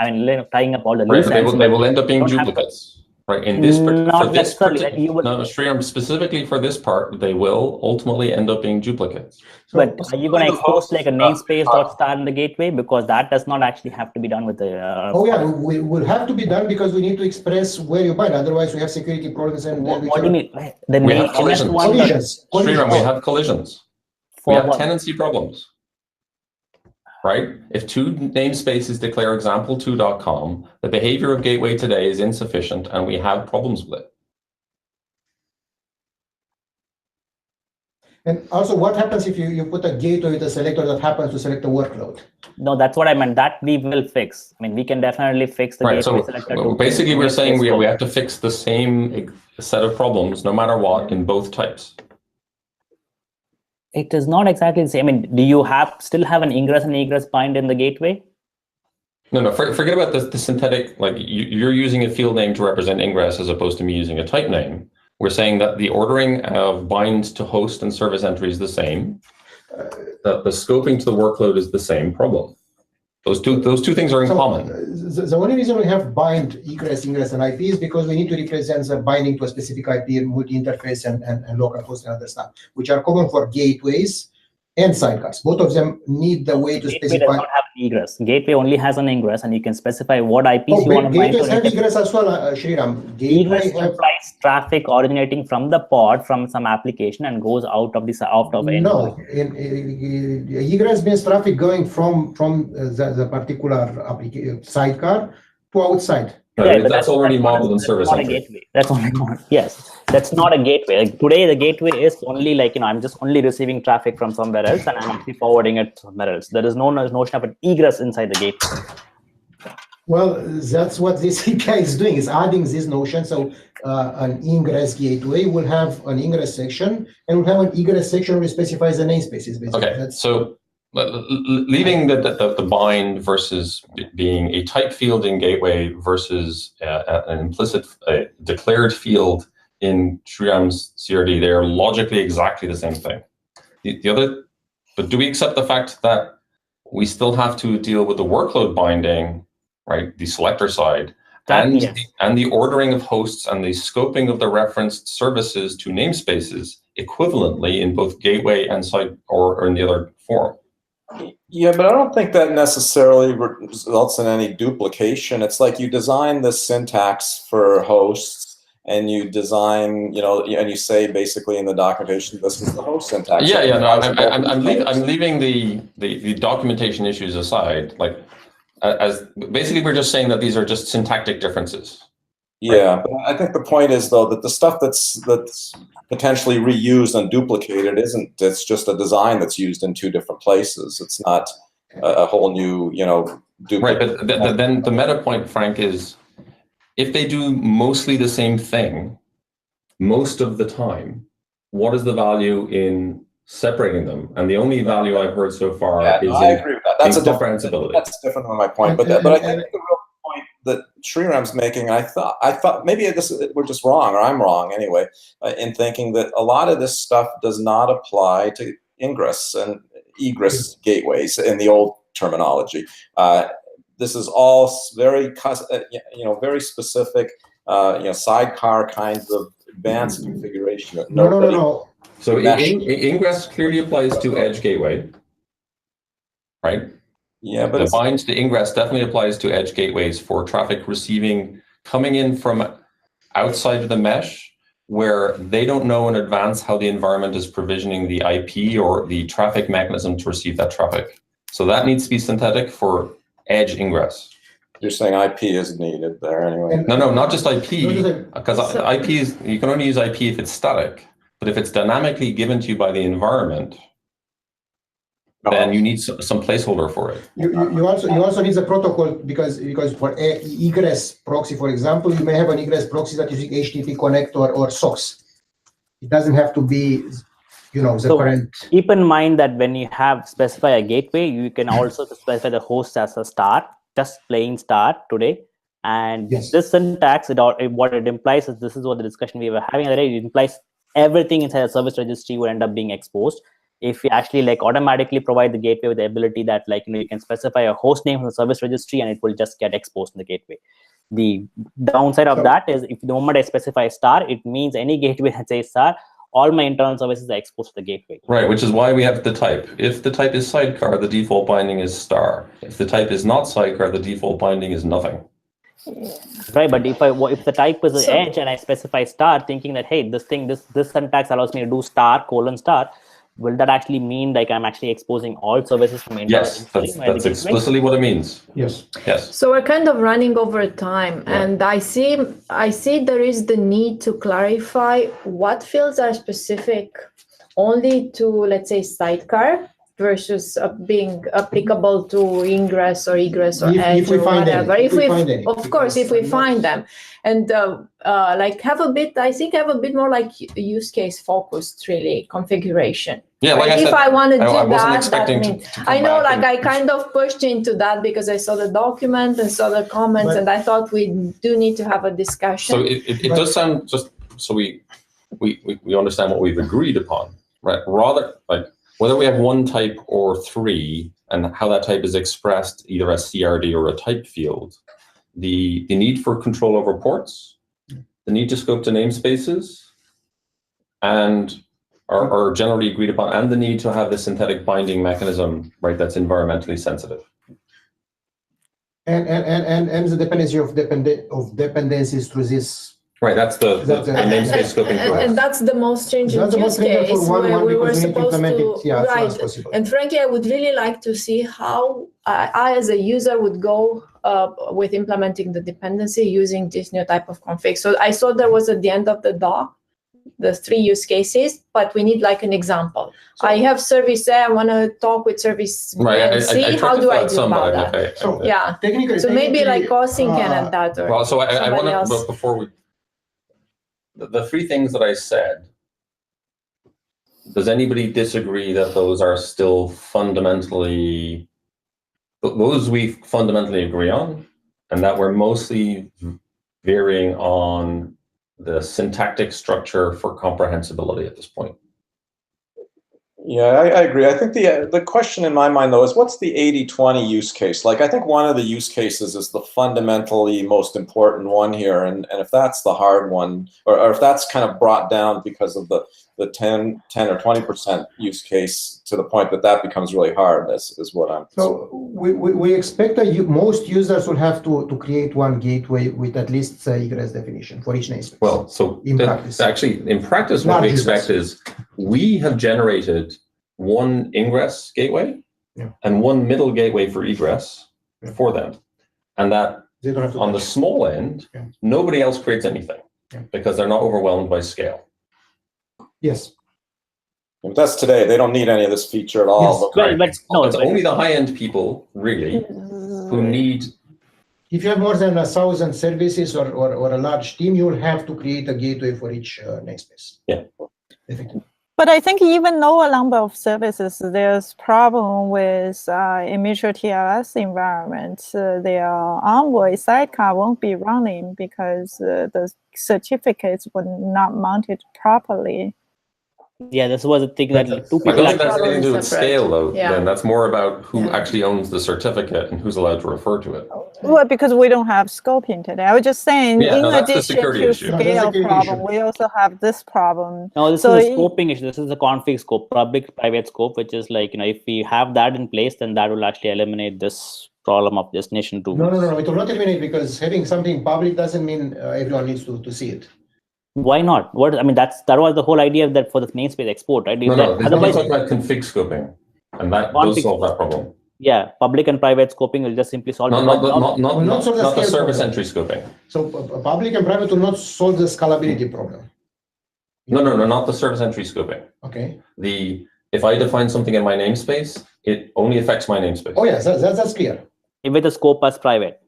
tying up all the loose ends. They will end up being duplicates. Right, in this Not necessarily. Like you will, no, Sriram, specifically for this part, they will ultimately end up being duplicates. but are you going to expose like a namespace.star in the gateway? Because that does not actually have to be done with the. Oh yeah, we will have to be done because we need to express where you bind. Otherwise, we have security problems. And what do you mean? The we have collisions. Collisions. Sriram, we have collisions. For we have what? tenancy problems. Right? If two namespaces declare example2.com, the behavior of gateway today is insufficient and we have problems with it. And also, what happens if you put a gateway with a selector that happens to select a workload? No, that's what I meant. That we will fix. I mean, we can definitely fix the gateway selector. Basically, we're saying we have to fix the same set of problems, no matter what, in both types. It is not exactly the same. I mean, do you still have an ingress and egress bind in the gateway? No, forget about the synthetic, like you're using a field name to represent ingress as opposed to me using a type name. We're saying that the ordering of binds to host and service entry is the same, that the scoping to the workload is the same problem. Those two things are in common. The only reason we have bind, egress, ingress, and IP is because we need to represent the binding to a specific IP, multi-interface, and local host and other stuff, which are common for gateways and sidecars. Both of them need the way to specify. Gateway does not have an egress. Gateway only has an ingress, and you can specify what IPs you want to bind. Gateways have egress as well, Sriram. Egress implies traffic originating from the pod from some application and goes out of endpoint. No, egress means traffic going from the particular sidecar to outside. Yeah, but that's already modeled in service entry. Not a gateway. That's only one. Yes, that's not a gateway. Like today, the gateway is only like, I'm just only receiving traffic from somewhere else and I'm actually forwarding it somewhere else. There is no notion of an egress inside the gateway. Well, that's what this API is doing, is adding this notion. So an ingress gateway will have an ingress section and will have an egress section which specifies the namespaces. Basically. Okay, so leaving the bind versus being a type field in gateway versus an implicit declared field in Sriram's CRD, they're logically exactly the same thing. But do we accept the fact that we still have to deal with the workload binding, right, the selector side, and the ordering of hosts and the scoping of the referenced services to namespaces equivalently in both gateway and side or in the other form? Yeah, but I don't think that necessarily results in any duplication. It's like you design this syntax for hosts and you design, and you say basically in the documentation, this is the host syntax. Yeah, no, I'm leaving the documentation issues aside. Like, as basically we're just saying that these are just syntactic differences. Yeah, but I think the point is though that the stuff that's potentially reused and duplicated it's just a design that's used in two different places. It's not a whole new, duplicate. Right, but then the meta point, Frank, is if they do mostly the same thing most of the time, what is the value in separating them? And the only value I've heard so far is I agree with that. That's comprehensibility. That's different from my point. But I think the real point that Sriram's making, I thought maybe we're just wrong, or I'm wrong anyway, in thinking that a lot of this stuff does not apply to ingress and egress gateways in the old terminology. This is all very, very specific, sidecar kinds of advanced configuration. No. So ingress clearly applies to edge gateway, right? Yeah, but the binds to ingress definitely applies to edge gateways for traffic coming in from outside of the mesh, where they don't know in advance how the environment is provisioning the IP or the traffic mechanism to receive that traffic. So that needs to be synthetic for edge ingress. You're saying IP is needed there anyway? No, not just IP, because IP you can only use IP if it's static. But if it's dynamically given to you by the environment, then you need some placeholder for it. You also need the protocol because for egress proxy, for example, you may have an egress proxy that using HTTP connector or SOCKS. It doesn't have to be, the current. Keep in mind that when you specify a gateway, you can also specify the host as a star, just plain star today. And this syntax, what it implies is, this is what the discussion we were having already. It implies everything inside the service registry will end up being exposed. If you actually automatically provide the gateway with the ability that you can specify a host name from the service registry and it will just get exposed in the gateway. The downside of that is if the moment I specify star, it means any gateway that says star, all my internal services are exposed to the gateway. Right, which is why we have the type. If the type is sidecar, the default binding is star. If the type is not sidecar, the default binding is nothing. Right, but if the type is an edge and I specify star, thinking that hey, this syntax allows me to do star : star, will that actually mean like I'm actually exposing all services from internal? Yes, that's explicitly what it means. Yes. Yes. So we're kind of running over time, and I see there is the need to clarify what fields are specific only to, let's say, sidecar versus being applicable to ingress or egress or edge or whatever. If we find them, and like have a bit more like use case focused really configuration. Yeah, like I said, if I want to do I wasn't that expecting means to I know, like and... I kind of pushed into that because I saw the document and saw the comments, and I thought we do need to have a discussion. So it does sound, just so we understand what we've agreed upon, right? Rather, like whether we have one type or three, and how that type is expressed either as CRD or a type field, the need for control over ports, the need to scope to namespaces, and are generally agreed upon, and the need to have the synthetic binding mechanism, right, that's environmentally sensitive. And the dependency of dependencies through this. Right, that's the namespace scoping tool. And that's the most stringent use case where we were supposed to, right. And frankly, I would really like to see how I as a user would go with implementing the dependency using this new type of config. So I saw there was at the end of the doc, the 3 use cases, but we need like an example. So, I have service A, I want to talk with service B and C. How do I do about that? Okay. So, yeah. So maybe like Cosing can add that. Or well, so I want to, else. before we, the 3 things that I said, does anybody disagree that those are still fundamentally, those we fundamentally agree on, and that we're mostly varying on the syntactic structure for comprehensibility at this point? Yeah, I agree. I think the question in my mind, though, is what's the 80-20 use case? Like, I think one of the use cases is the fundamentally most important one here. And if that's the hard one, or if that's kind of brought down because of the 10 or 20% use case to the point that becomes really hard, is what I'm So we expect that most users will have to create one gateway with at least egress definition for each namespace. Well, so in practice, what we expect is we have generated one ingress gateway and one middle gateway for egress for them. And that they don't have to on the small end, nobody else creates anything because they're not overwhelmed by scale. Yes. If that's today, they don't need any of this feature at all. Yes. But no, it's only the high-end people, really, who need. If you have more than 1,000 services or a large team, you will have to create a gateway for each namespace. Yeah. But I think even lower number of services, there's problem with immature TLS environment. Their Envoy sidecar won't be running because the certificates were not mounted properly. Yeah, this was a thing that 2 people. I don't think that's anything to do with scale, though. Yeah. Then that's more about who actually owns the certificate and who's allowed to refer to it. Well, because we don't have scoping today. I was just saying, in that's addition to scale problem, we also have this problem. No, this is a scoping issue. This is the config scope, public-private scope, which is like, if we have that in place, then that will actually eliminate this problem of destination to. No. It will not eliminate, because having something public doesn't mean everyone needs to see it. Why not? That was the whole idea of that for the namespace export, right? Otherwise, talking about config scoping, and that does solve that problem. Yeah, public and private scoping will just simply solve not the service entry scoping. So public and private will not solve the scalability problem. No, not the service entry scoping. Okay. If I define something in my namespace, it only affects my namespace. Oh yes, that's clear. With the scope as private.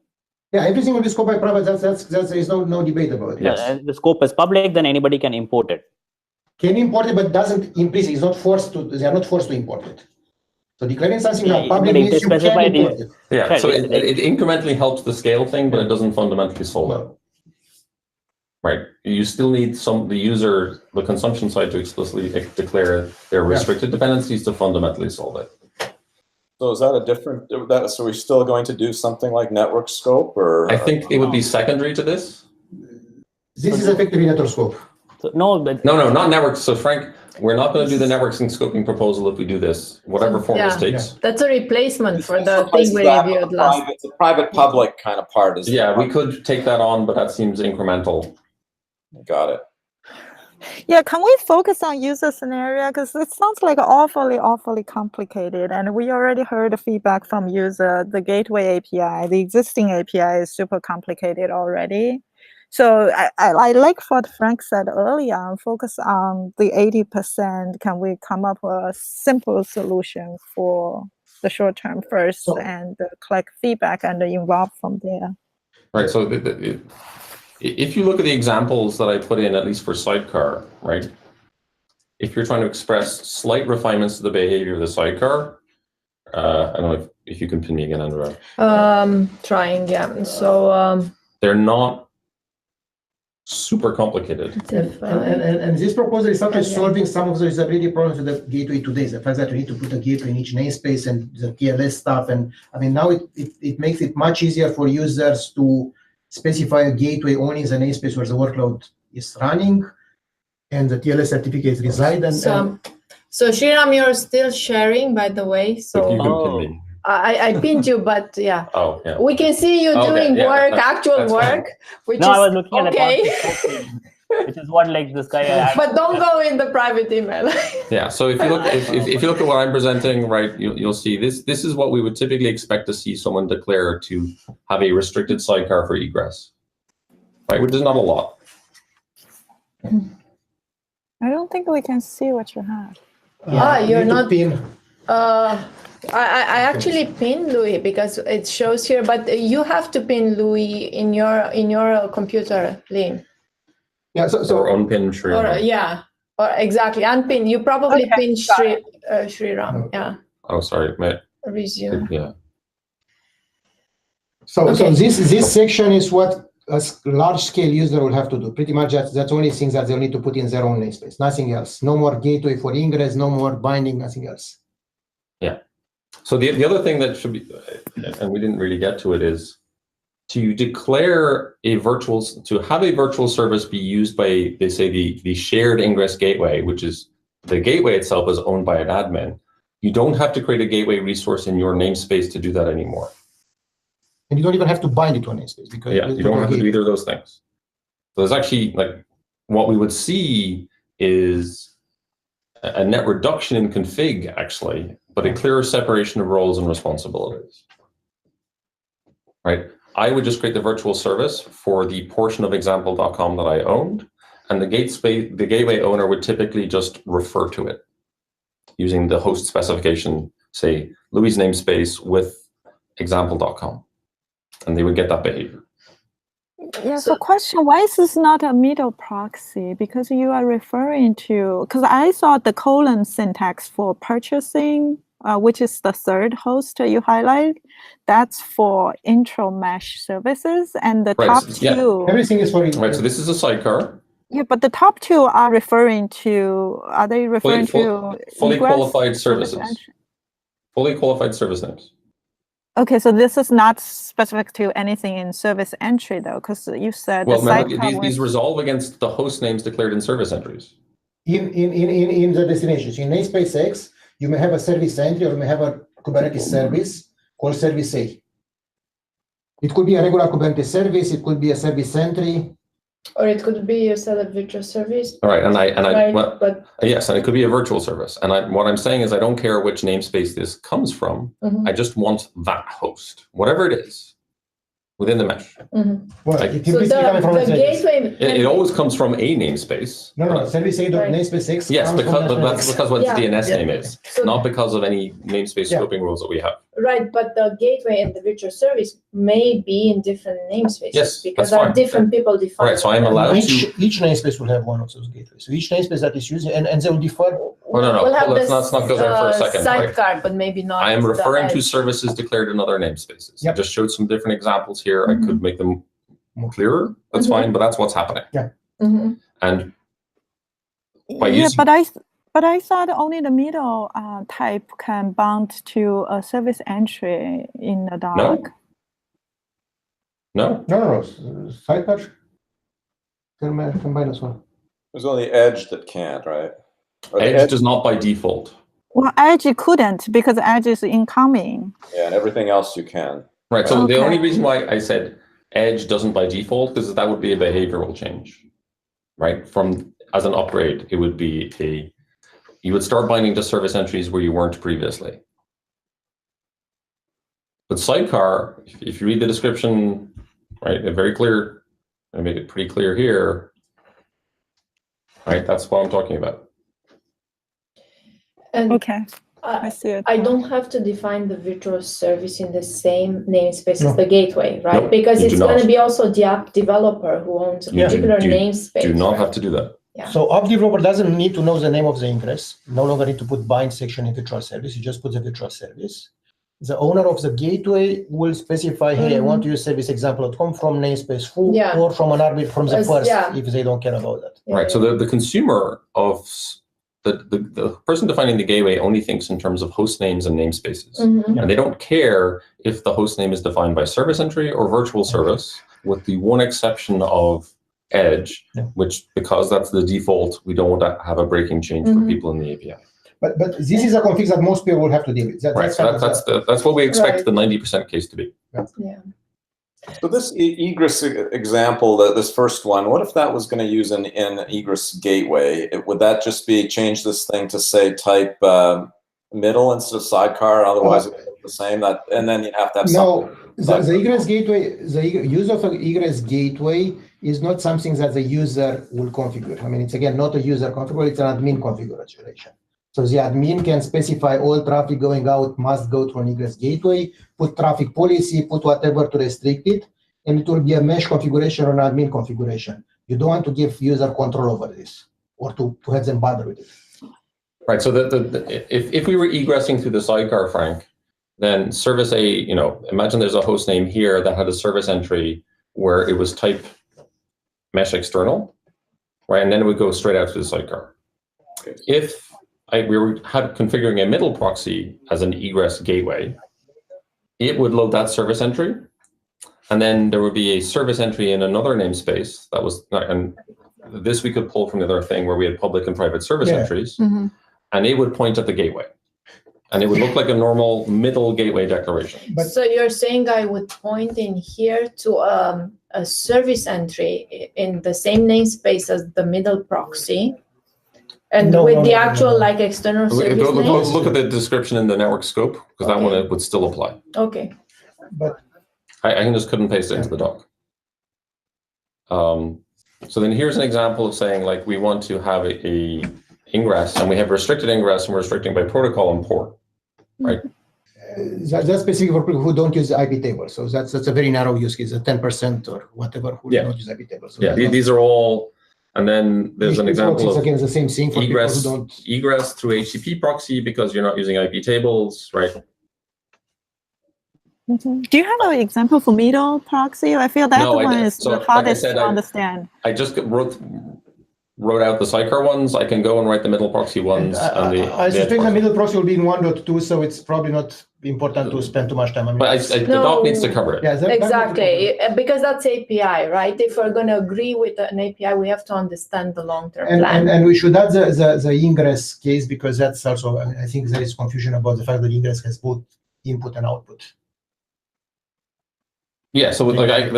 Yeah, everything will be scoped by private. There is no debate about it. Yes. The scope is public, then anybody can import it. Can import it, but doesn't implicit. It's not forced to. They are not forced to import it. So declaring something public means you can import it. Yeah. So it incrementally helps the scale thing, but it doesn't fundamentally solve it. Right. You still need the consumption side to explicitly declare their restricted dependencies to fundamentally solve it. So is that a different, so we're still going to do something like network scope, or? I think it would be secondary to this. This is effectively network scope. So, no, but No, not networks. So Frank, we're not going to do the networks and scoping proposal if we do this, whatever form this takes. That's a replacement for the Replace thing we that reviewed with last. the private public kind of part is. Yeah, we could take that on, but that seems incremental. Got it. Yeah, can we focus on user scenario? Because it sounds like awfully complicated. And we already heard the feedback from user, the gateway API, the existing API is super complicated already. So I like what Frank said earlier, focus on the 80%. Can we come up with a simple solution for the short term first and collect feedback and involve from there? Right, so if you look at the examples that I put in, at least for sidecar, right? If you're trying to express slight refinements to the behavior of the sidecar, I don't know if you can pin me again, Andrea. Trying, yeah. So they're not super complicated. And this proposal is actually solving some of the usability problems with the gateway today. The fact that we need to put a gateway in each namespace and the TLS stuff. And I mean, now it makes it much easier for users to specify a gateway only in the namespace where the workload is running and the TLS certificates reside. So Shriram, you're still sharing, by the way. So if you can pin me. I pinned you, but yeah. Oh, yeah. We can see you doing work, actual work, which is I was looking at okay. Which is what like this guy. But don't go in the private email. Yeah. So if you look, if you look at what I'm presenting, right, you'll see this. This is what we would typically expect to see someone declare to have a restricted sidecar for egress, right? Which is not a lot. I don't think we can see what you have. You're not. Pin. I actually pinned Louis because it shows here, but you have to pin Louis in your computer, Lynn. Yeah, so unpin Shriram. Or exactly, unpin. You probably pinned Shriram. Yeah. Oh, sorry, mate. Resume. Yeah. So this section is what a large scale user will have to do. Pretty much that's only things that they'll need to put in their own namespace. Nothing else. No more gateway for ingress. No more binding. Nothing else. Yeah. So the other thing that should be, and we didn't really get to it, is to declare to have a virtual service be used by, they say, the shared ingress gateway, which is the gateway itself is owned by an admin. You don't have to create a gateway resource in your namespace to do that anymore. And you don't even have to bind it to a namespace because you don't have to do either of those things. So there's actually, like, what we would see is a net reduction in config, actually, but a clearer separation of roles and responsibilities. Right? I would just create the virtual service for the portion of example.com that I owned, and the gateway owner would typically just refer to it using the host specification, say Louis' namespace with example.com, and they would get that behavior. Yeah, so question, why is this not a middle proxy? Because you are referring to, because I saw the colon syntax for purchasing, which is the third host you highlight. That's for intro mesh services, and the top two. Everything is for right. So this is a sidecar. Yeah, but the top two are referring to. Are they referring to fully qualified services? Fully qualified service names. Okay, so this is not specific to anything in service entry, though, because you said these resolve against the host names declared in service entries. In the destinations, in namespace X, you may have a service entry or you may have a Kubernetes service called service A. It could be a regular Kubernetes service. It could be a service entry. Or it could be a set of virtual service. All right, yes, and it could be a virtual service. And what I'm saying is I don't care which namespace this comes from. Mm-hmm. I just want that host, whatever it is, within the mesh. Mm-hmm. Well, like, it gateway. It always comes from a namespace. No, service A namespace X. Yes, but that's because what its DNS name is, not because of any namespace scoping rules that we have. Right, but the gateway and the virtual service may be in different namespaces. Yes, because there are different people defined. Right, so I'm allowed each namespace will have one of those gateways. So each namespace that is using, and they will differ. Let's not go there for a second. Sidecar, right? But maybe not. I am referring to services declared in other namespaces. I just showed some different examples here. I could make them clearer. That's fine, but that's what's happening. Yeah. And by but But I thought only the middle type can bound to a service type can bound to a service entry in the dock. No. No. Sidecar can combine as well. There's only edge that can't, right? Or the Edge does not by default. Well, Edge couldn't because Edge is incoming. Yeah, and everything else you can. Right. So Okay. the only reason why I said Edge doesn't by default, because that would be a behavioral change, right? From as an upgrade, it would be you would start binding to service entries where you weren't previously. But sidecar, if you read the description, right, very clear, I made it pretty clear here, right? That's what I'm talking about. And Okay, I see it. I don't have to define the virtual service in the same namespace as No. the gateway, right? No, Because you it's do not. going to be also the app developer who owns a You particular do namespace. not right? have to do that. Yeah. So app developer doesn't need to know the name of the ingress. No longer need to put bind section in virtual service. You just put the virtual service. The owner of the gateway will specify, hey, I want to use serviceexample.com from namespace foo Yeah. or from an arbit from the As- first yeah. if they don't care about that. Yeah. Right. So the consumer of the person defining the gateway only thinks in terms of host names and namespaces. Mhm. And they don't care if the host name is defined by service entry or virtual service, with the one exception of Edge, Yeah. which, because that's the default, we don't want to have a breaking change for Mhm. people in the API. But this is a config that most people will have to deal with. Right. So that's what we expect Right. the 90% case to be. Yeah. So this egress example, this first one, what if that was going to use an egress gateway? Would that just be change this thing to say type middle instead of sidecar? Otherwise, it's the same. That and then you have to have No, something. the egress gateway, the use of an egress gateway is not something that the user will configure. I mean, it's again not a user configure, it's an admin configuration. So the admin can specify all traffic going out must go through an egress gateway, put traffic policy, put whatever to restrict it, and it will be a mesh configuration or an admin configuration. You don't want to give user control over this or to have them bother with it. Right. So if we were egressing through the sidecar, Frank, then service A, imagine there's a host name here that had a service entry where it was type mesh external, right? And then it would go straight out to the sidecar. If we were configuring a middle proxy as an egress gateway, it would load that service entry. And then there would be a service entry in another namespace that was, and this we could pull from the other thing where we had public and private service entries, and it would point at the gateway. And it would look like a normal middle gateway declaration. So you're saying I would point in here to a service entry in the same namespace as the middle proxy, and with the actual like external service name? Look at the description in the network scope, because that one would still apply. Okay. But I can just cut and paste it into the doc. So then here's an example of saying, like, we want to have a ingress, and we have restricted ingress, and we're restricting by protocol and port, right? That's specific for people who don't use the IP table. So that's a very narrow use case, a 10% or whatever who don't use IP table. So these are all, and then there's an example of again the same thing for egress, people who don't. egress through HTTP proxy because you're not using IP tables, right? Do you have an example for middle proxy? I feel that one is the hardest to understand. I just wrote out the sidecar ones. I can go and write the middle proxy ones. I suspect the middle proxy will be in 1.2, so it's probably not important to spend too much time. I mean, but the doc needs to cover it. Yeah, Exactly, because that's API, right? If we're going to agree with an API, we have to understand the long-term plan. And we should add the ingress case, because that's also, I think there is confusion about the fact that ingress has both input and output. Yeah, so like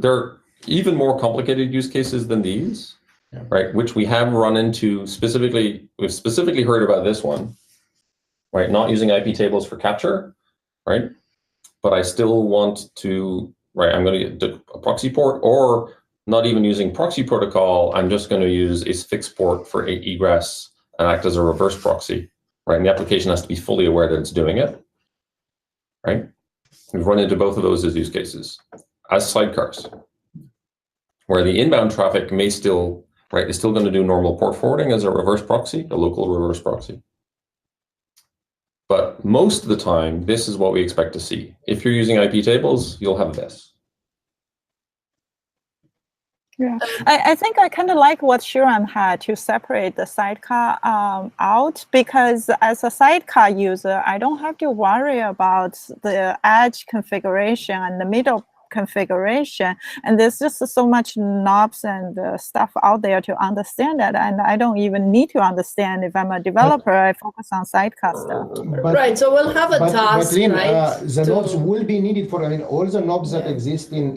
they're even more complicated use cases than these, right? Which we have run into specifically. We've specifically heard about this one, right? Not using IP tables for capture, right? But I still want to, right? I'm going to get a proxy port, or not even using proxy protocol. I'm just going to use a fixed port for egress and act as a reverse proxy, right? And the application has to be fully aware that it's doing it, right? We've run into both of those as use cases as sidecars, where the inbound traffic may still, right, is still going to do normal port forwarding as a reverse proxy, a local reverse proxy. But most of the time, this is what we expect to see. If you're using IP tables, you'll have this. Yeah, I think I kind of like what Shriram had to separate the sidecar out, because as a sidecar user, I don't have to worry about the edge configuration and the middle configuration. And there's just so much knobs and stuff out there to understand that. And I don't even need to understand. If I'm a developer, I focus on sidecar stuff. Right, so we'll have a task, Lynn, right? the knobs will be needed for, all the knobs that exist in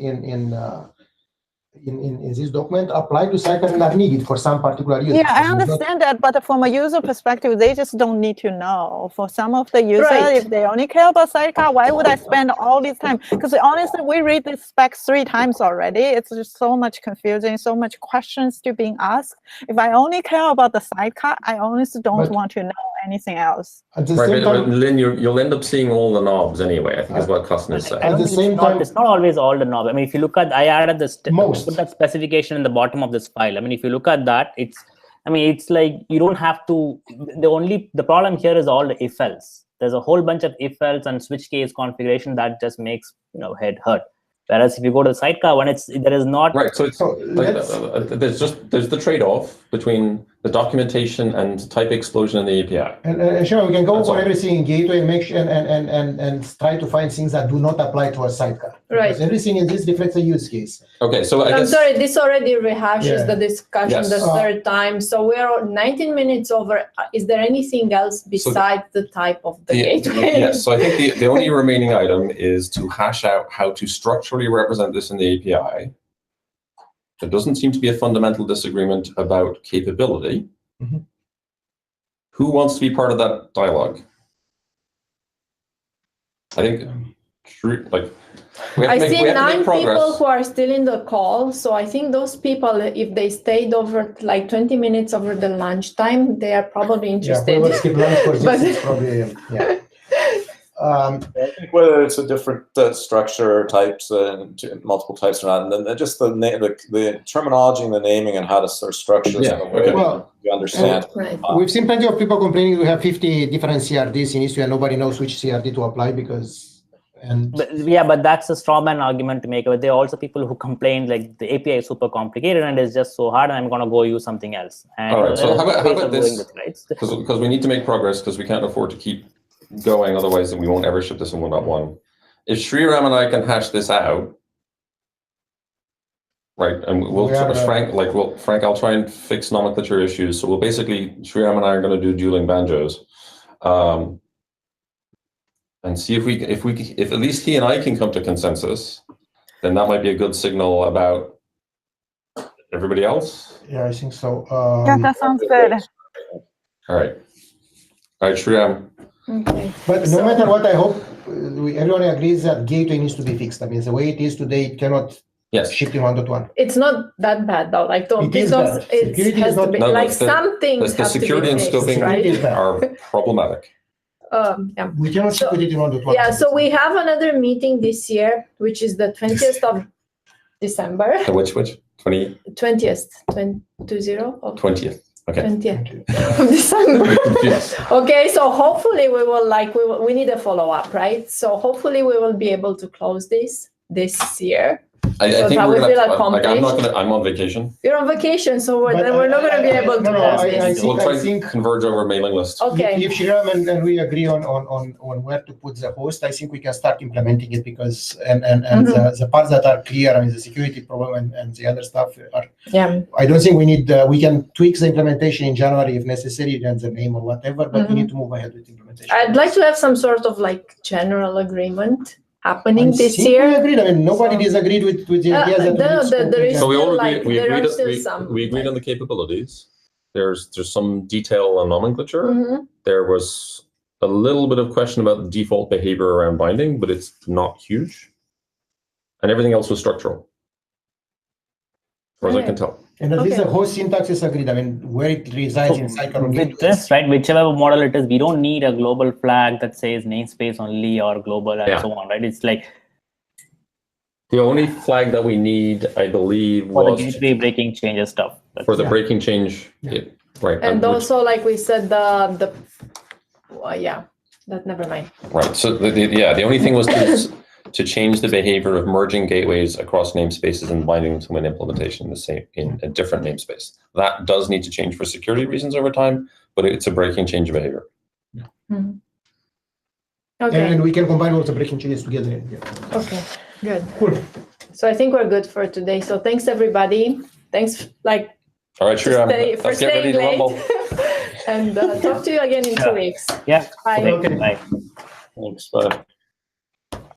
this document apply to sidecar and are needed for some particular use. Yeah, I understand that, but from a user perspective, they just don't need to know. For some of the users, if they only care about sidecar, why would I spend all this time? Because honestly, we read the specs 3 times already. It's just so much confusing, so much questions to being asked. If I only care about the sidecar, I honestly don't want to know anything else. Right, but Lynn, you'll end up seeing all the knobs anyway, I think is what Costin is saying. At the same time, it's not always all the knobs. I mean, if you look at, I added this, put that specification in the bottom of this file. I mean, if you look at that, it's like you don't have to, the problem here is all the if else. There's a whole bunch of if else and switch case configuration that just makes, head hurt. Whereas if you go to the sidecar one, there is not. Right, so it's there's the trade-off between the documentation and type explosion in the API. And sure, we can go over everything in gateway and make sure and try to find things that do not apply to a sidecar. Right. Because everything in this reflects a use case. Okay, so I'm sorry, this already rehashes the discussion Yes. the third time. So we're 19 minutes over. Is there anything else besides the type of the gateway? Yes, so I think the only remaining item is to hash out how to structurally represent this in the API. There doesn't seem to be a fundamental disagreement about capability. Mm-hmm. Who wants to be part of that dialogue? I think, we have I to make, see we have to 9 make progress. people who are still in the call. So I think those people, if they stayed over like 20 minutes over the lunchtime, they are probably interested. Yeah, we will skip lunch for this. It's probably, I think whether it's a different structure, types, multiple types or not, and then just the terminology and the naming and how to sort of structure this in a way you understand. We've seen plenty of people complaining we have 50 different CRDs in Istio and nobody knows which CRD to apply because. But that's a straw man argument to make. But there are also people who complain like the API is super complicated and it's just so hard and I'm going to go use something else. And all right, so how about this? Because we need to make progress because we can't afford to keep going, otherwise we won't ever ship this in 1.1. If Shriram and I can hash this out, right, and Frank, I'll try and fix nomenclature issues. So we'll basically, Shriram and I are going to do dueling banjos, and see if at least he and I can come to consensus, then that might be a good signal about everybody else. Yeah, I think so. Yeah, that sounds good. All right, Shriram. Okay. But no matter what, I hope everyone agrees that gateway needs to be fixed. I mean, the way it is today, it cannot ship in 1.1. It's not that bad though. Like it has to be like some things the security and scoping are problematic. We cannot ship it in 1.1. Yeah, so we have another meeting this year, which is the 20th of December. Which 20? 20th, 20 or 20th. Okay. 20th of December. Okay, so hopefully we need a follow-up, right? So hopefully we will be able to close this year. I think we're gonna, I'm on vacation. You're on vacation, so we're not going to be able to close this. We'll try to converge over mailing list. Okay. If Shriram and we agree on where to put the host, I think we can start implementing it because the parts that are clear, I mean the security problem and the other stuff are. Yeah. I don't think we need. We can tweak the implementation in January if necessary, and the name or whatever. But we need to move ahead with implementation. I'd like to have some sort of like general agreement happening this year. We agreed. I mean, nobody disagreed with the idea that so we all agreed. We agreed on the capabilities. There's some detail on nomenclature. There was a little bit of question about the default behavior around binding, but it's not huge. And everything else was structural, as far as I can tell. And at least the host syntax is agreed. I mean, where it resides in sidecar. With this, right, whichever model it is, we don't need a global flag that says namespace only or global and so on, right? It's like the only flag that we need, I believe, was the gateway breaking changes stuff. For the breaking change, right? And also, like we said, never mind. Right. So the only thing was to change the behavior of merging gateways across namespaces and binding them to an implementation in a different namespace. That does need to change for security reasons over time, but it's a breaking change of behavior. Mm-hmm. Okay. And we can combine all the breaking changes together. Yeah. Okay, good. Cool. So I think we're good for today. So thanks everybody. Thanks All right, sure. for Let's get ready staying to late. rumble. And talk to you again in 2 weeks. Yeah. Bye. Okay. Bye. Thanks, bye.